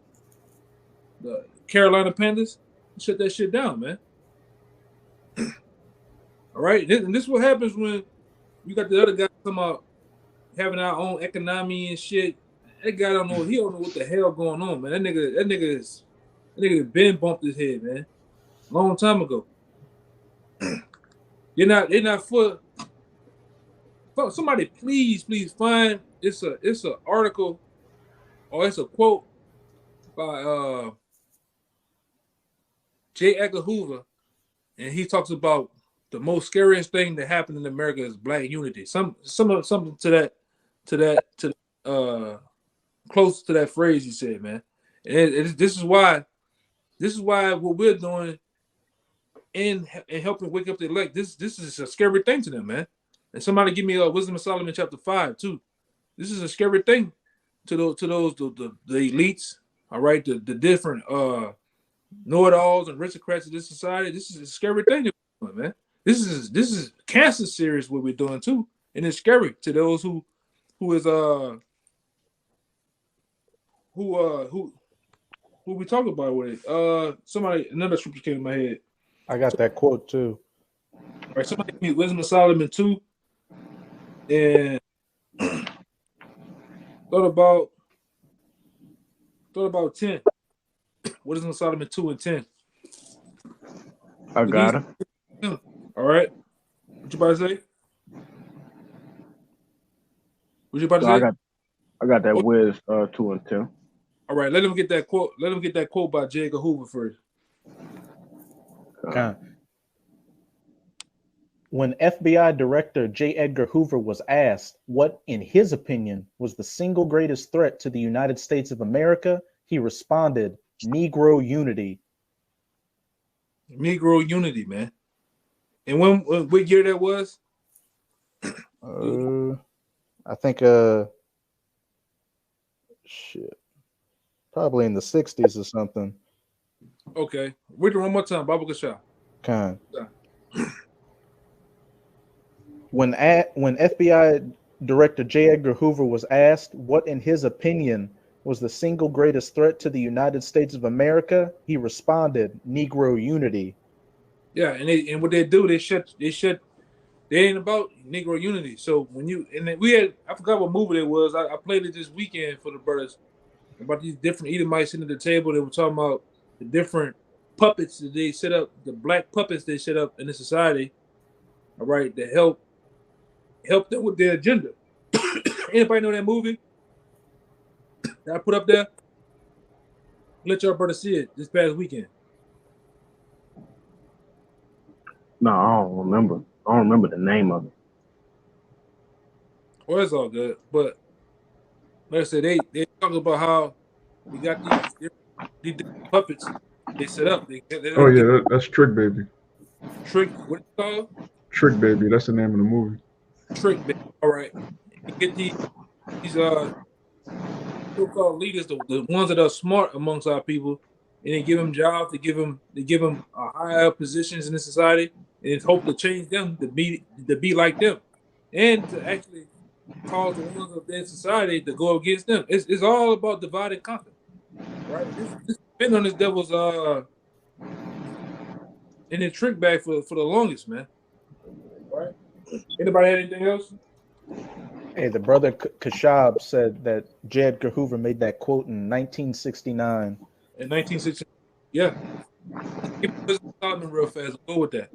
A: the Carolina Panthers, shut that shit down, man. All right. And this is what happens when you got the other guys talking about having our own economy and shit. That guy don't know. He don't know what the hell going on, man. That nigga been bumped his head, man, long time ago. They're not for. Somebody please find it's a article or it's a quote by J. Edgar Hoover, and he talks about the most scariest thing that happened in America is black unity. Something to close to that phrase he said, man. And this is why what we're doing in helping wake up the elect. This is a scary thing to them, man. And somebody give me Wisdom of Solomon chapter 5 too. This is a scary thing to those the elites. All right, the different know-it-alls and aristocrats of this society. This is a scary thing to doing, man. This is cancer serious what we're doing too, and it's scary to those who we talk about with it. Somebody another scripture came in my head.
C: I got that quote too.
A: All right, somebody give me Wisdom of Solomon 2, and thought about 10. Wisdom of Solomon 2 and 10.
B: I got it.
A: All right. What you about to say? What you about to say?
B: I got that Wiz 2 and 10.
A: All right, let him get that quote. Let him get that quote by J. Edgar Hoover first.
C: Okay. When FBI Director J. Edgar Hoover was asked what, in his opinion, was the single greatest threat to the United States of America, he responded, Negro unity.
A: Negro unity, man. And what year that was?
C: I think probably in the 60s or something.
A: Okay. Read it one more time, Baba Kasha.
C: Okay. When FBI Director J. Edgar Hoover was asked what, in his opinion, was the single greatest threat to the United States of America, he responded, Negro unity.
A: Yeah, and what they do, they ain't about Negro unity. So I forgot what movie it was. I played it this weekend for the brothers about these different Edomites sitting at the table. They were talking about the different puppets that they set up, the black puppets they set up in the society, all right, to help them with their agenda. Anybody know that movie that I put up there? Let your brother see it this past weekend.
B: No, I don't remember. I don't remember the name of it.
A: Well, it's all good. But like I said, they talk about how we got these different puppets they set up.
D: Oh yeah, that's Trick Baby.
A: Trick, what it called?
D: Trick Baby. That's the name of the movie.
A: Trick Baby. All right. You get these so-called leaders, the ones that are smart amongst our people, and they give them jobs, they give them higher positions in the society, and hope to change them to be like them, and to actually cause the ones of their society to go against them. It's all about divide and conquer, right? This been on this devil's in the trick bag for the longest, man. Right? Anybody had anything else?
C: Hey, the brother Kashab said that J. Edgar Hoover made that quote in 1969.
A: In 1960, yeah. Give me Solomon real fast. Go with that.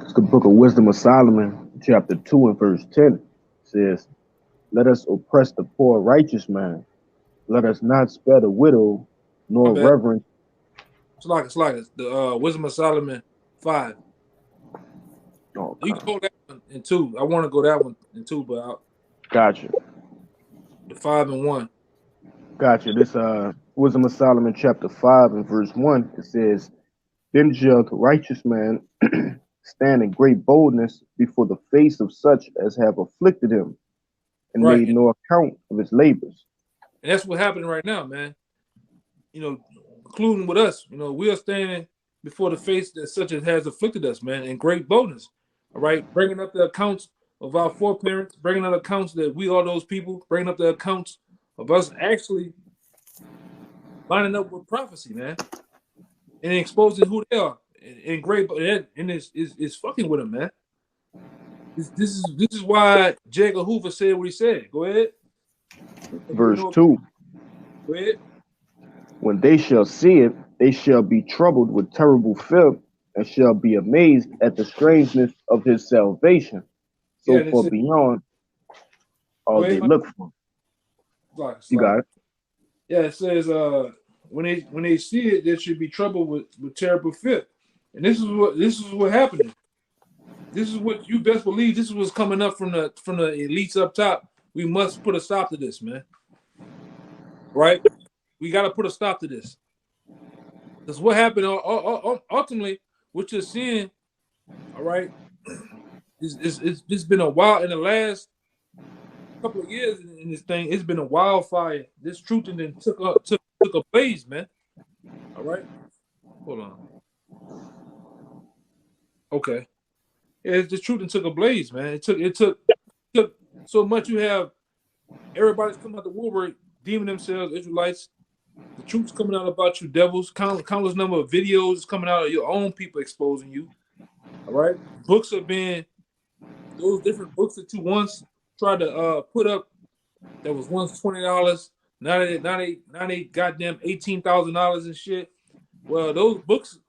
B: It's the book of Wisdom of Solomon, chapter 2 and verse 10. It says, let us oppress the poor righteous man. Let us not spare the widow, nor reverence.
A: It's like the Wisdom of Solomon 5. Oh, you can go that one in 2. I want to go that one in 2, but
B: gotcha.
A: The 5 and 1.
B: Gotcha. This Wisdom of Solomon chapter 5 and verse 1. It says, then shall the righteous man stand in great boldness before the face of such as have afflicted him, and made no account of his labors.
A: And that's what's happening right now, man. You know, including with us. You know, we are standing before the face that such as has afflicted us, man, in great boldness. All right, bringing up the accounts of our foreparents, bringing up accounts that we are those people, bringing up the accounts of us actually lining up with prophecy, man, and exposing who they are in great, and it's fucking with them, man. This is why J. Edgar Hoover said what he said. Go ahead.
B: Verse 2.
A: Go ahead.
B: When they shall see it, they shall be troubled with terrible fear, and shall be amazed at the strangeness of his salvation. So
A: Yeah,
B: for beyond all they look for. You got it.
A: Yeah, it says when they see it, there should be trouble with terrible fear. And this is what happened. This is what you best believe. This is what's coming up from the elites up top. We must put a stop to this, man. Right? We got to put a stop to this. Because what happened ultimately, what you're seeing, all right, it's been a while in the last couple of years in this thing. It's been a wildfire. This truth and then took a blaze, man. All right, hold on. Okay, yeah, the truth and took a blaze, man. It took so much. You have everybody's coming out the woodwork, deeming themselves Israelites. The truth's coming out about you, devils. Countless number of videos coming out of your own people exposing you. All right, books are being those different books that you once tried to put up that was once $20. Now they goddamn $18,000 and shit. Well, those books,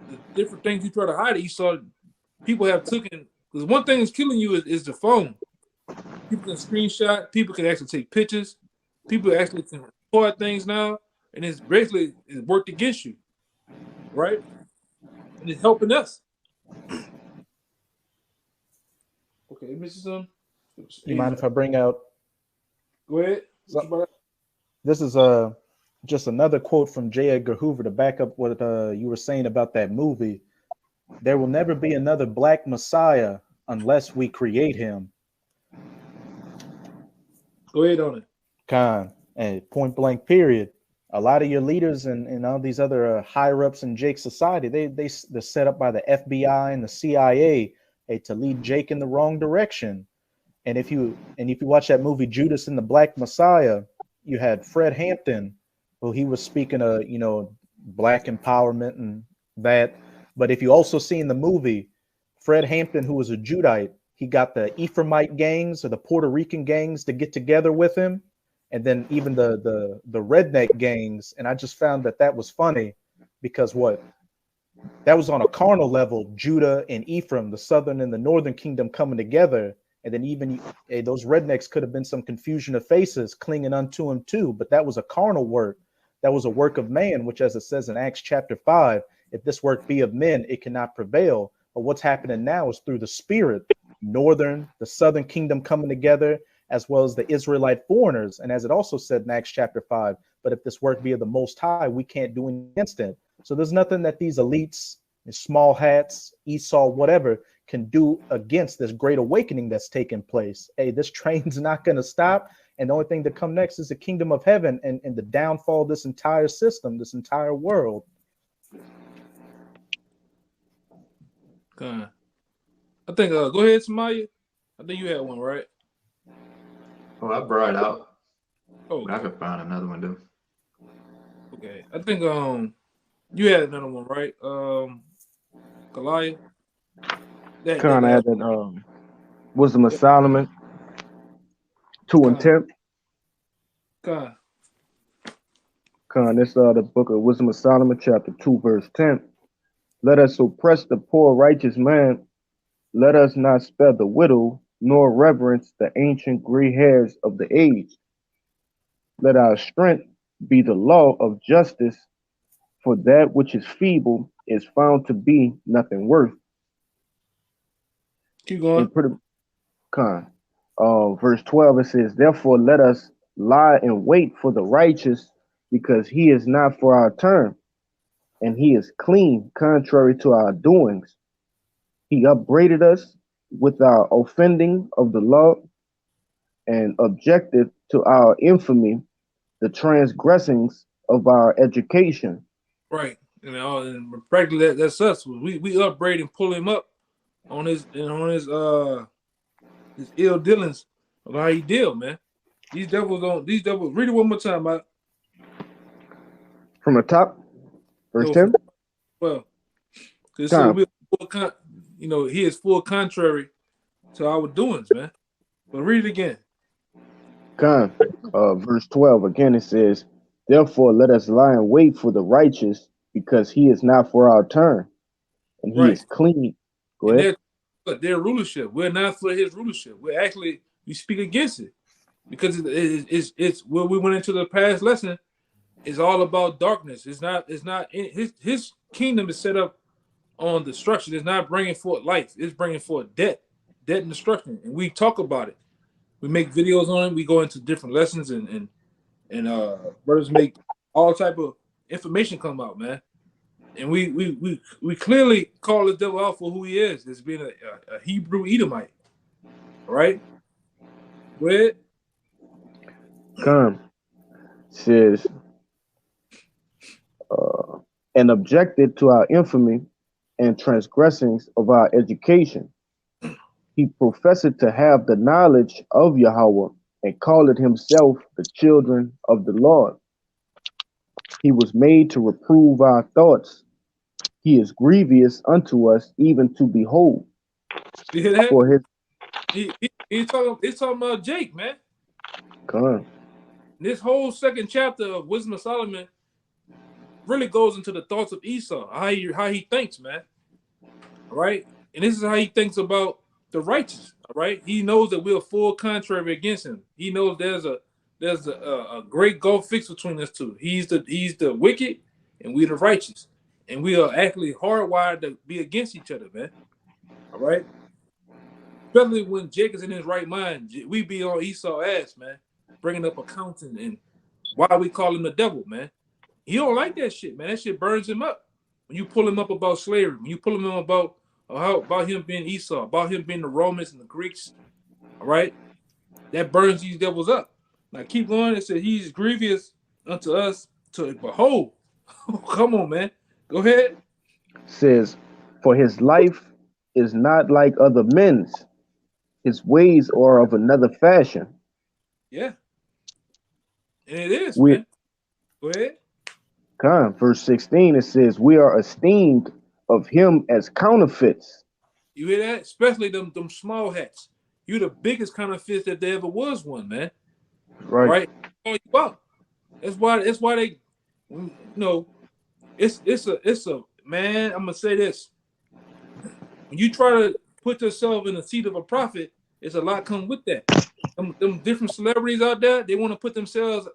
A: the different things you try to hide, you saw people have taken. Because one thing that's killing you is the phone. People can screenshot. People can actually take pictures. People actually can record things now, and it's basically worked against you, right? And it's helping us. Okay, Mrs.
C: You mind if I bring out?
A: Go ahead.
C: This is just another quote from J. Edgar Hoover to back up what you were saying about that movie. There will never be another black Messiah unless we create him.
A: Go ahead on it.
C: Khan, and point blank period. A lot of your leaders and all these other higher ups in Jake's society, they're set up by the FBI and the CIA to lead Jake in the wrong direction. And if you watch that movie Judas and the Black Messiah, you had Fred Hampton, who he was speaking of, black empowerment and that. But if you also see in the movie, Fred Hampton, who was a Judite, he got the Ephraimite gangs or the Puerto Rican gangs to get together with him, and then even the redneck gangs. And I just found that was funny because that was on a carnal level, Judah and Ephraim, the southern and the northern kingdom coming together. And then even those rednecks could have been some confusion of faces clinging unto him too. But that was a carnal work. That was a work of man, which, as it says in Acts chapter 5, if this work be of men, it cannot prevail. But what's happening now is through the spirit, the southern kingdom coming together, as well as the Israelite foreigners. And as it also said in Acts chapter 5, but if this work be of the Most High, we can't do anything against it. So there's nothing that these elites, small hats, Esau, whatever, can do against this great awakening that's taking place. Hey, this train's not going to stop. And the only thing to come next is the kingdom of heaven and the downfall of this entire system, this entire world.
A: I think, go ahead, Samaya. I think you had one, right?
E: Oh, I brought it out.
A: Oh, okay.
E: I could find another one, though.
A: Okay. I think you had another one, right? Goliath.
B: Kind of had that Wisdom of Solomon 2 and 10. This the book of Wisdom of Solomon, chapter 2, verse 10. Let us oppress the poor righteous man. Let us not spare the widow, nor reverence the ancient gray hairs of the age. Let our strength be the law of justice, for that which is feeble is found to be nothing worth.
A: Keep going.
B: Verse 12, it says, therefore let us lie in wait for the righteous, because he is not for our turn, and he is clean, contrary to our doings. He upbraided us with our offending of the law, and objected to our infamy, the transgressings of our education.
A: Right. And practically that's us. We upbraid and pull him up on his ill dealings of how he deal, man. These devils read it one more time, Mike.
B: From the top, verse
A: So
B: 10.
A: well, because so he is full contrary to our doings, man. But read it again.
B: Verse 12 again, it says, therefore let us lie in wait for the righteous, because he is not for our turn, and he is clean. Go ahead.
A: Their rulership. We're not for his rulership. We speak against it, because it's where we went into the past lesson. It's all about darkness. It's not his kingdom is set up on destruction. It's not bringing forth life. It's bringing forth death and destruction. And we talk about it. We make videos on it. We go into different lessons and brothers make all type of information come out, man. And we clearly call the devil out for who he is, as being a Hebrew Edomite. Right? Go ahead.
B: Says and objected to our infamy and transgressings of our education. He professed to have the knowledge of Yahweh and called himself the children of the Lord. He was made to reprove our thoughts. He is grievous unto us, even to behold.
A: You hear that?
B: For his
A: he's talking about Jake, man. This whole second chapter of Wisdom of Solomon really goes into the thoughts of Esau, how he thinks, man. All right? And this is how he thinks about the righteous. All right? He knows that we're full contrary against him. He knows there's a great gulf fixed between us two. He's the wicked and we the righteous. And we are actually hardwired to be against each other, man. All right? Especially when Jake is in his right mind, we be on Esau's ass, man, bringing up accounting and why we call him the devil, man. He don't like that shit, man. That shit burns him up. When you pull him up about slavery, when you pull him up about him being Esau, about him being the Romans and the Greeks, all right, that burns these devils up. Now keep going. It says he's grievous unto us to behold. Come on, man. Go ahead.
B: Says, for his life is not like other men's. His ways are of another fashion.
A: Yeah. And it is, man. Go ahead.
B: Verse 16, it says, we are esteemed of him as counterfeits.
A: You hear that? Especially them small hats. You're the biggest counterfeit that there ever was one, man. Right? That's why they, you know, it's a man, I'm gonna say this. When you try to put yourself in the seat of a prophet, it's a lot come with that. Them different celebrities out there, they want to put themselves.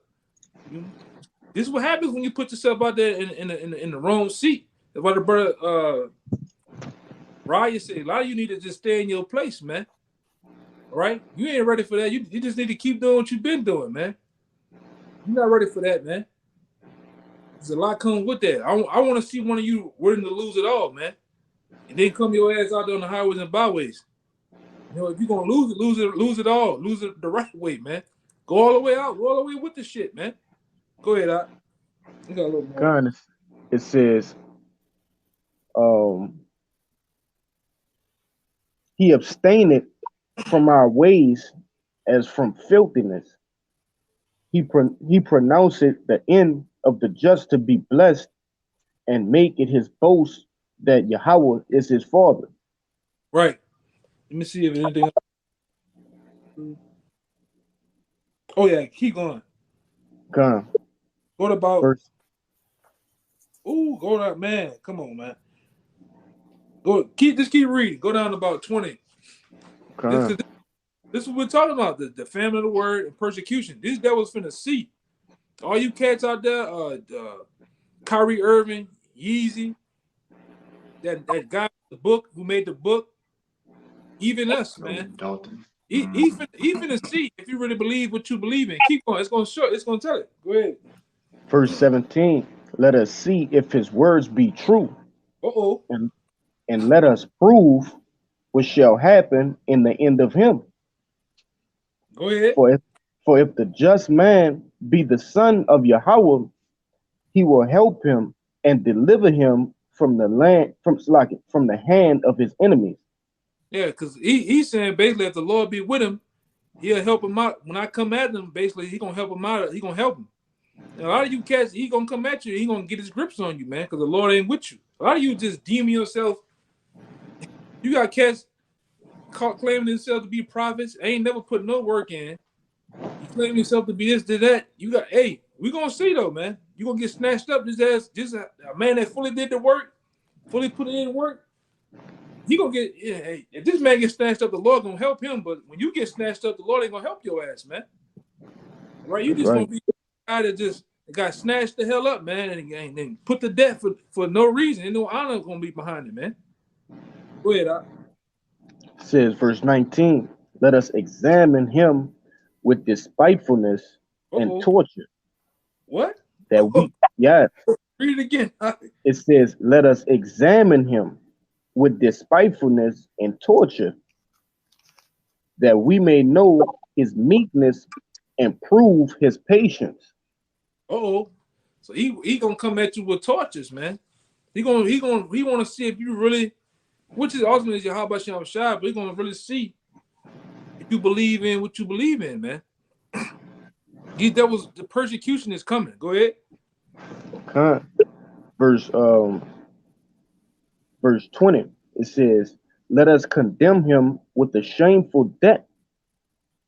A: This is what happens when you put yourself out there in the wrong seat. That's why the brother Raya said, a lot of you need to just stay in your place, man. All right? You ain't ready for that. You just need to keep doing what you've been doing, man. You're not ready for that, man. There's a lot comes with that. I want to see one of you willing to lose it all, man. And then come your ass out there on the highways and byways. You know, if you're gonna lose it all. Lose it the right way, man. Go all the way out. Go all the way with the shit, man. Go ahead, Doc. You got a little more.
B: It says, he abstained from our ways as from filthiness. He pronounced it the end of the just to be blessed, and make it his boast that Yahweh is his father.
A: Right. Let me see if anything else. Oh yeah, keep going. What about
B: first?
A: Go down, man. Come on, man. Just keep reading. Go down to about 20. This is what we're talking about. The famine of the word and persecution. These devils finna see. All you cats out there, Kyrie Irving, Yeezy, that guy the book who made the book, even us, man.
E: Dalton.
A: He finna see if you really believe what you believe in. Keep going. It's gonna tell it. Go ahead.
B: Verse 17. Let us see if his words be true. And let us prove what shall happen in the end of him.
A: Go ahead.
B: For if the just man be the son of Yahweh, he will help him and deliver him from the land, from the hand of his enemies.
A: Yeah, because he's saying basically if the Lord be with him, he'll help him out. When I come at him, basically he gonna help him out. He gonna help him. And a lot of you cats, he gonna come at you. He gonna get his grips on you, man, because the Lord ain't with you. A lot of you just deeming yourself. You got cats claiming themselves to be prophets. Ain't never put no work in. You claim yourself to be this, to that. You got, hey, we gonna see though, man. You gonna get snatched up just a man that fully did the work, fully put in work. He gonna get. Yeah, hey, if this man gets snatched up, the Lord gonna help him. But when you get snatched up, the Lord ain't gonna help your ass, man. Right? You just
B: Right.
A: gonna be a guy that just got snatched the hell up, man, and put to death for no reason. Ain't no honor gonna be behind it, man. Go ahead, Doc.
B: It says verse 19, let us examine him with despitefulness and torture,
A: What?
B: that we, yeah,
A: Read it again.
B: it says, let us examine him with despitefulness and torture, that we may know his meekness and prove his patience.
A: So he gonna come at you with torches, man. He want to see if you really, which is ultimately is your how about you shy, but he gonna really see if you believe in what you believe in, man. The persecution is coming. Go ahead.
B: Okay. Verse 20, it says, let us condemn him with a shameful debt,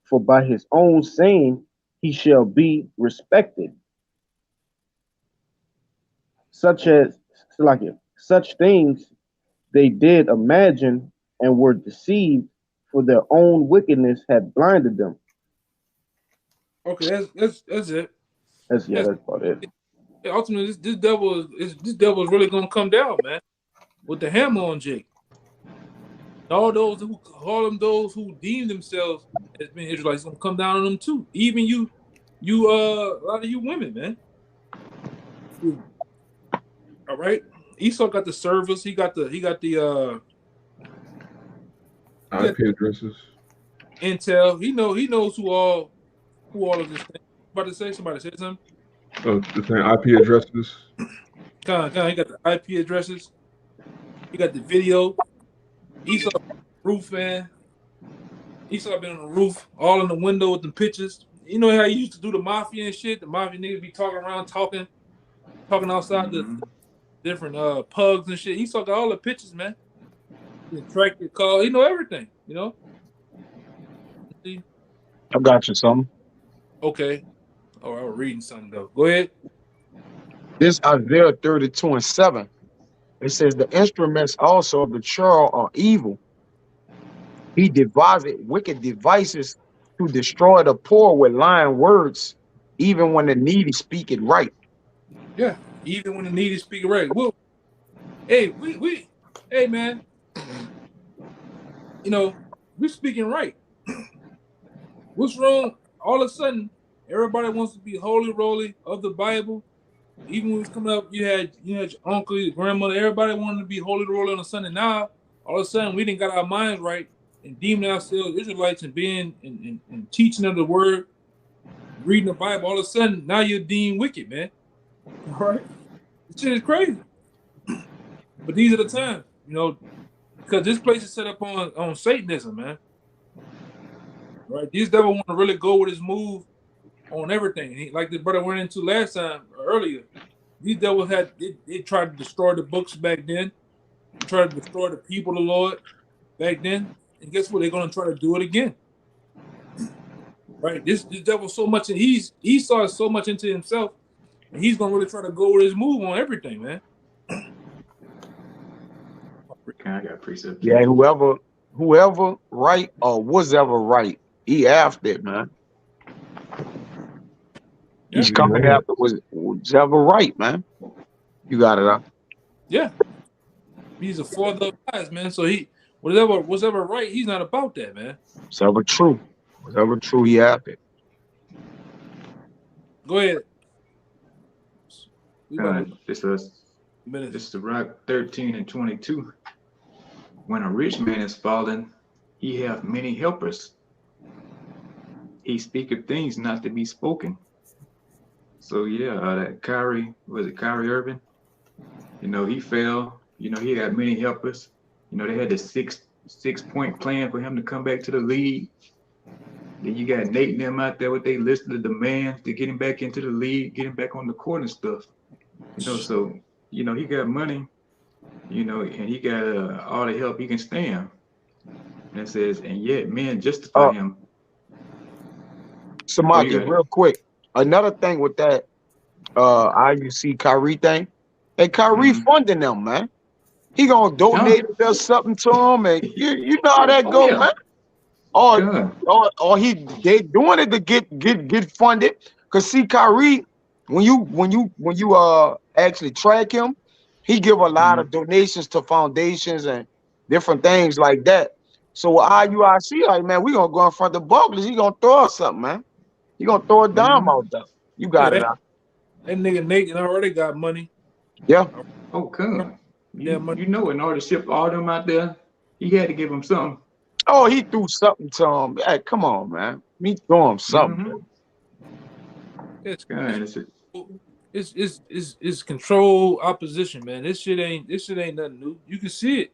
B: for by his own saying he shall be respected. Such things they did imagine and were deceived, for their own wickedness had blinded them.
A: Okay, that's it.
B: That's about it.
A: Ultimately, this devil is really gonna come down, man, with the hammer on Jake. All those who deem themselves as being Israelites gonna come down on them too. Even you a lot of you women, man. All right. Esau got the servers. He got the
D: IP addresses.
A: Intel. He knows who all of this thing. About to say somebody said something.
D: Oh, the thing IP addresses.
A: He got the IP addresses. He got the video. Esau roof, man. Esau been on the roof, all in the window with the pictures. You know how he used to do the mafia and shit. The mafia niggas be talking around, talking outside the different pugs and shit. Esau got all the pictures, man. The tractor call, he know everything. You know. See?
F: I got you something.
A: Okay. Oh, I was reading something though. Go ahead.
F: This Isaiah 32:7. It says the instruments also of the churl are evil. He devised wicked devices to destroy the poor with lying words, even when the needy speak it right.
A: Yeah. Even when the needy speak right. Well, hey, hey man, you know, we're speaking right. What's wrong? All of a sudden, everybody wants to be holy roly of the Bible. Even when it was coming up, you had your uncle, your grandmother, everybody wanted to be holy roly on a Sunday. Now, all of a sudden, we didn't got our minds right and deeming ourselves Israelites and being and teaching of the word, reading the Bible. All of a sudden, now you're deemed wicked, man. All right, this shit is crazy. But these are the times, you know, because this place is set up on Satanism, man. Right? These devil want to really go with his move on everything. Like the brother went into last time earlier. These devils they tried to destroy the books back then. They tried to destroy the people of the Lord back then. And guess what? They're gonna try to do it again. Right? This devil so much, and Esau is so much into himself, and he's gonna really try to go with his move on everything, man.
E: I got precept.
F: Yeah, whoever right or was ever right, he after it, man.
A: Yeah.
F: He's coming after was ever right, man. You got it, huh?
A: Yeah. He's a father of lies, man. So was ever right, he's not about that, man.
F: It's ever true. Whatever true, he after it.
A: Go ahead.
E: This is the Rock 13 and 22. When a rich man is fallen, he hath many helpers. he speaketh things not to be spoken. So yeah, that Kyrie Irving? You know, he fell. You know, he had many helpers. You know, they had the six-point plan for him to come back to the league. Then you got Nate and them out there with they list of demands to get him back into the league, get him back on the court and stuff. You know, so you know he got money. You know, and he got all the help he can stand. And it says, and yet men justify him.
F: Samaki, real quick. Another thing with that IUC Kyrie thing, and Kyrie funding them, man. He gonna donate or something to him, and you know how that go, man. Or they doing it to get funded. Cause see, Kyrie, when you actually track him, he give a lot of donations to foundations and different things like that. So with IUIC, like, man, we gonna go in front of the Bucklers. He gonna throw us something, man. He gonna throw a dime out there. You got it out.
A: That nigga Nate already got money.
F: Yeah.
E: Oh, come. You know, in order to ship all them out there, he had to give them something.
F: Oh, he threw something to him. Hey, come on, man. Me throw him something.
A: It's controlled opposition, man. This shit ain't nothing new. You can see it.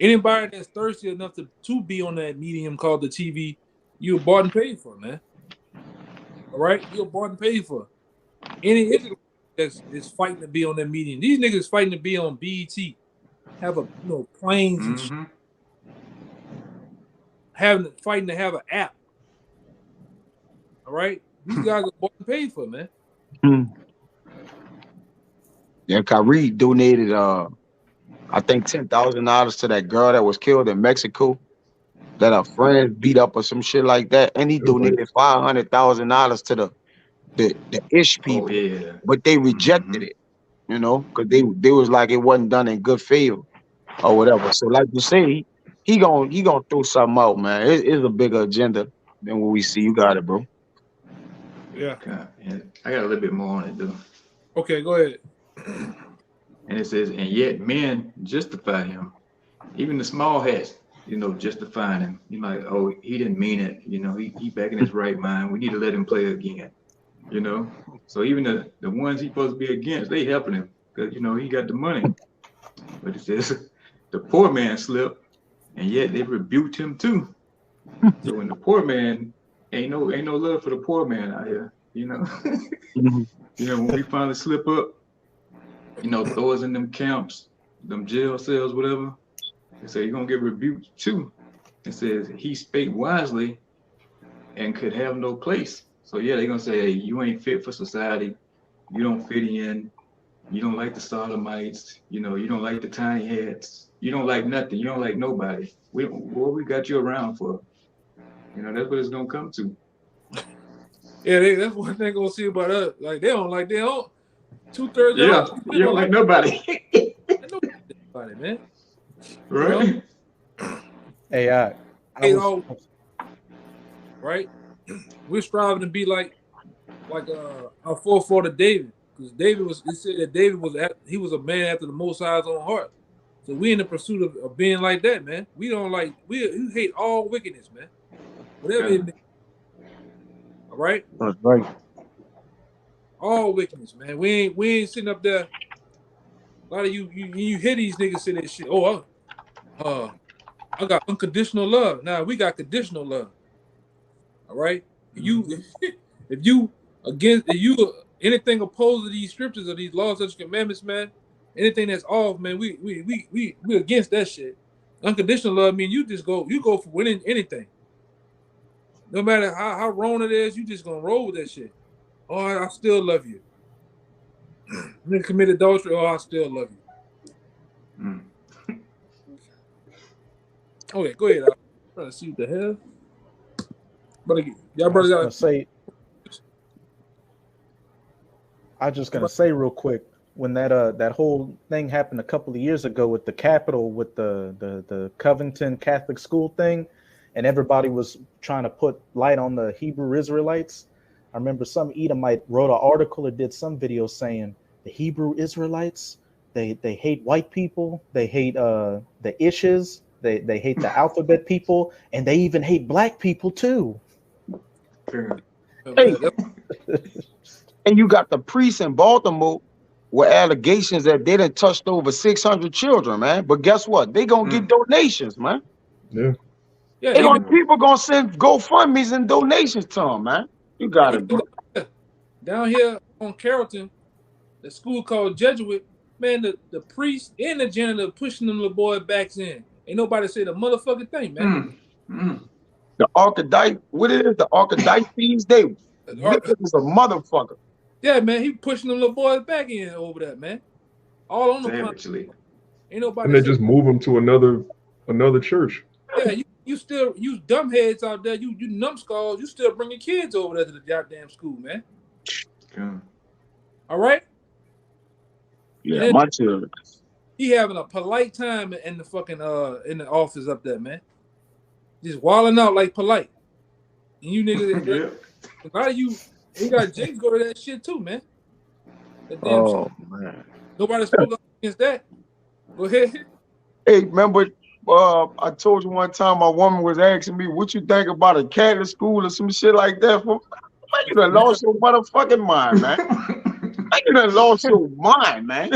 A: Anybody that's thirsty enough to be on that medium called the TV, you're bought and paid for, man. All right, you're bought and paid for. Any Israelite that's fighting to be on that medium. These niggas fighting to be on BET, have planes and shit. Fighting to have an app. All right, these guys are bought and paid for, man.
F: Yeah, Kyrie donated I think $10,000 to that girl that was killed in Mexico, that a friend beat up or some shit like that, and he donated $500,000 to the Ish people, but they rejected it, you know, because they was like it wasn't done in good faith or whatever. So like you say, he gonna throw something out, man. It's a bigger agenda than what we see. You got it, bro.
A: Yeah.
E: I got a little bit more on it, though.
A: Okay, go ahead.
E: And it says, and yet men justify him. Even the small hats, you know, justifying him. You're like, oh, he didn't mean it. You know, he back in his right mind. We need to let him play again. You know? So even the ones he's supposed to be against, they helping him. Because, you know, he got the money. But it says, the poor man slipped, and yet they rebuked him too. So when the poor man, ain't no love for the poor man out here, you know? You know, when we finally slip up, you know, throw us in them camps, them jail cells, whatever. They say you're gonna get rebuked too. It says he spake wisely and could have no place. So yeah, they're gonna say, hey, you ain't fit for society, you don't fit in, you don't like the sodomites, you know, you don't like the tiny heads, you don't like nothing, you don't like nobody. What we got you around for? You know, that's what it's gonna come to.
A: Yeah, that's what they're gonna see about us. Like they don't 2/3.
E: Yeah, you don't like nobody.
A: Nobody, man.
E: Right?
A: You know?
C: Hey,
A: right? We're striving to be like our forefather David, because it said that David was a man after the Most High's own heart. So we in the pursuit of being like that, man. We hate all wickedness, man. Whatever it may be. All right?
B: That's right.
A: All wickedness, man. We ain't sitting up there. A lot of you hear these niggas say that shit. Oh, I got unconditional love. Now we got conditional love. All right. If you anything opposed to these scriptures or these laws, such commandments, man, anything that's off, man, we against that shit. Unconditional love means you go for winning anything. No matter how wrong it is, you just gonna roll with that shit. Oh, I still love you. Nigga commit adultery. Oh, I still love you. Okay, go ahead. I'm trying to see what the hell. Y'all brothers gotta
C: say. I was just gonna say real quick, when that whole thing happened a couple of years ago with the Capitol, with the Covington Catholic school thing, and everybody was trying to put light on the Hebrew Israelites. I remember some Edomite wrote an article or did some video saying the Hebrew Israelites, they hate white people, they hate the Ishes, they hate the alphabet people, and they even hate black people too.
F: Hey, and you got the priests in Baltimore with allegations that they done touched over 600 children, man. But guess what? They gonna get donations, man.
D: Yeah.
A: Yeah,
F: People gonna send GoFundMe's and donations to them, man. You got it.
A: Down here on Carrollton, the school called Jesuit, man, the priest and the janitor pushing them little boy backs in. Ain't nobody say the motherfucking thing, man.
F: The Archetype, what it is, the Archetypes, they wicked as a motherfucker.
A: Yeah, man, he pushing them little boys back in over that, man. All on the
E: Savagely.
A: Ain't nobody.
D: And they just move them to another church.
A: Yeah, you still, you dumbheads out there, you numbskulls, you still bring your kids over there to the goddamn school, man. All right?
F: Yeah, my children.
A: He having a polite time in the fucking in the office up there, man. Just wilding out like polite. And you niggas, a lot of you got James go to that shit too, man. That damn shit.
B: Man.
A: Nobody spoke up against that. Go ahead.
F: Hey, remember I told you one time my woman was asking me what you think about a Catholic school or some shit like that. Man, you done lost your motherfucking mind, man. You done lost your mind, man.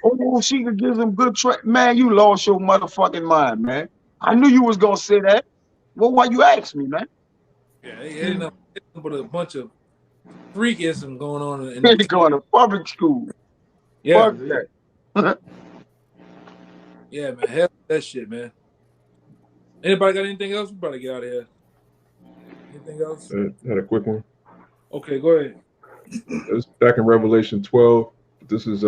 F: Oh, she could give them good man, you lost your motherfucking mind, man. I knew you was gonna say that. Well, why you ask me, man?
A: Yeah, ain't nothing but a bunch of freakism going on in
F: the going to public school.
A: Yeah.
F: Fuck that.
A: Yeah, man. Hell that shit, man. Anybody got anything else? We better get out of here. Anything else?
D: I had a quick one.
A: Okay, go ahead.
D: It's back in Revelation 12. This is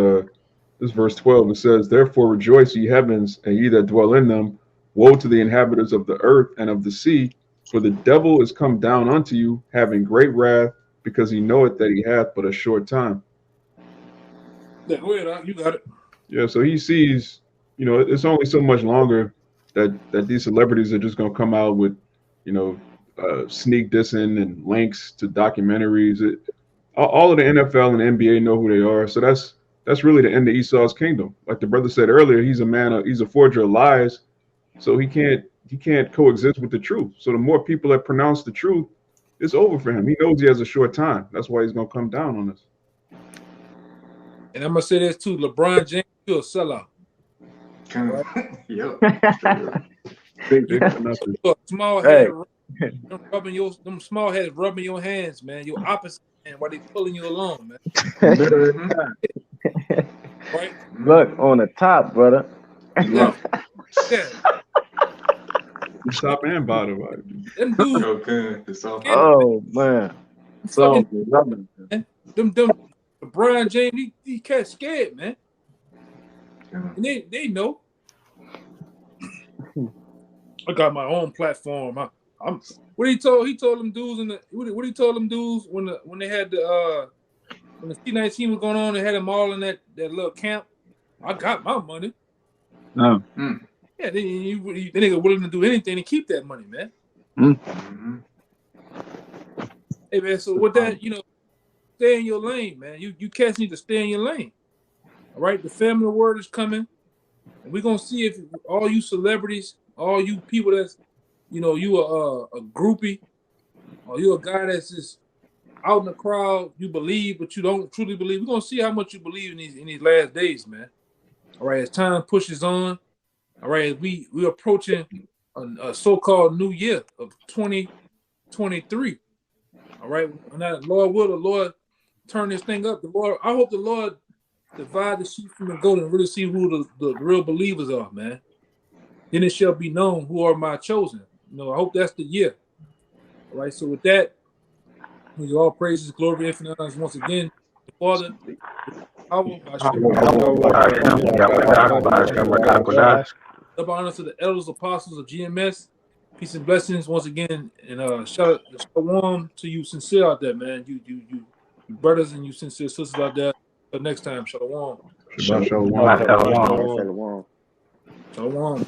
D: this verse 12. It says, "Therefore rejoice, ye heavens, and ye that dwell in them. Woe to the inhabitants of the earth and of the sea, for the devil is come down unto you, having great wrath, because he knoweth that he hath but a short time."
A: Yeah, go ahead, you got it.
D: Yeah, so he sees, it's only so much longer that these celebrities are just gonna come out with, sneak dissing and links to documentaries. All of the NFL and the NBA know who they are, so that's really the end of Esau's kingdom. Like the brother said earlier, he's a forger of lies, so he can't coexist with the truth. So the more people that pronounce the truth, it's over for him. He knows he has a short time. That's why he's gonna come down on us.
A: And I'm gonna say this too: LeBron James, you're a sellout. Small head, them small heads rubbing your hands, man. Your opposite hand while they pulling you along, man. Right?
B: Look on the top, brother.
A: Yeah.
D: Top and bottom.
A: Them dudes.
B: Oh man. So
A: them LeBron James, he cat scared, man. And they know. I got my own platform. I'm what he told them dudes in the what he told them dudes when they had when the C-19 was going on, they had them all in that little camp. I got my money.
F: No.
A: Yeah, they nigga willing to do anything to keep that money, man. Hey man, so with that, stay in your lane, man. You cats need to stay in your lane. All right, the family word is coming, and we're gonna see if all you celebrities, all you people that's, you a groupie, or you a guy that's just out in the crowd, you believe but you don't truly believe. We're gonna see how much you believe in these last days, man. All right, as time pushes on, all right, we're approaching a so-called new year of 2023. All right, and that Lord will the Lord turn this thing up. I hope the Lord divide the sheep from the goat and really see who the real believers are, man. Then it shall be known who are my chosen. I hope that's the year. All right, so with that, all praises, glory, infinite honors once again, the Father, double honor to the elders, apostles of GMS. Peace and blessings once again, and shout shalom to you sincere out there, man. You brothers and you sincere sisters out there. Until next time, shalom.
B: Shalom.
A: Shalom.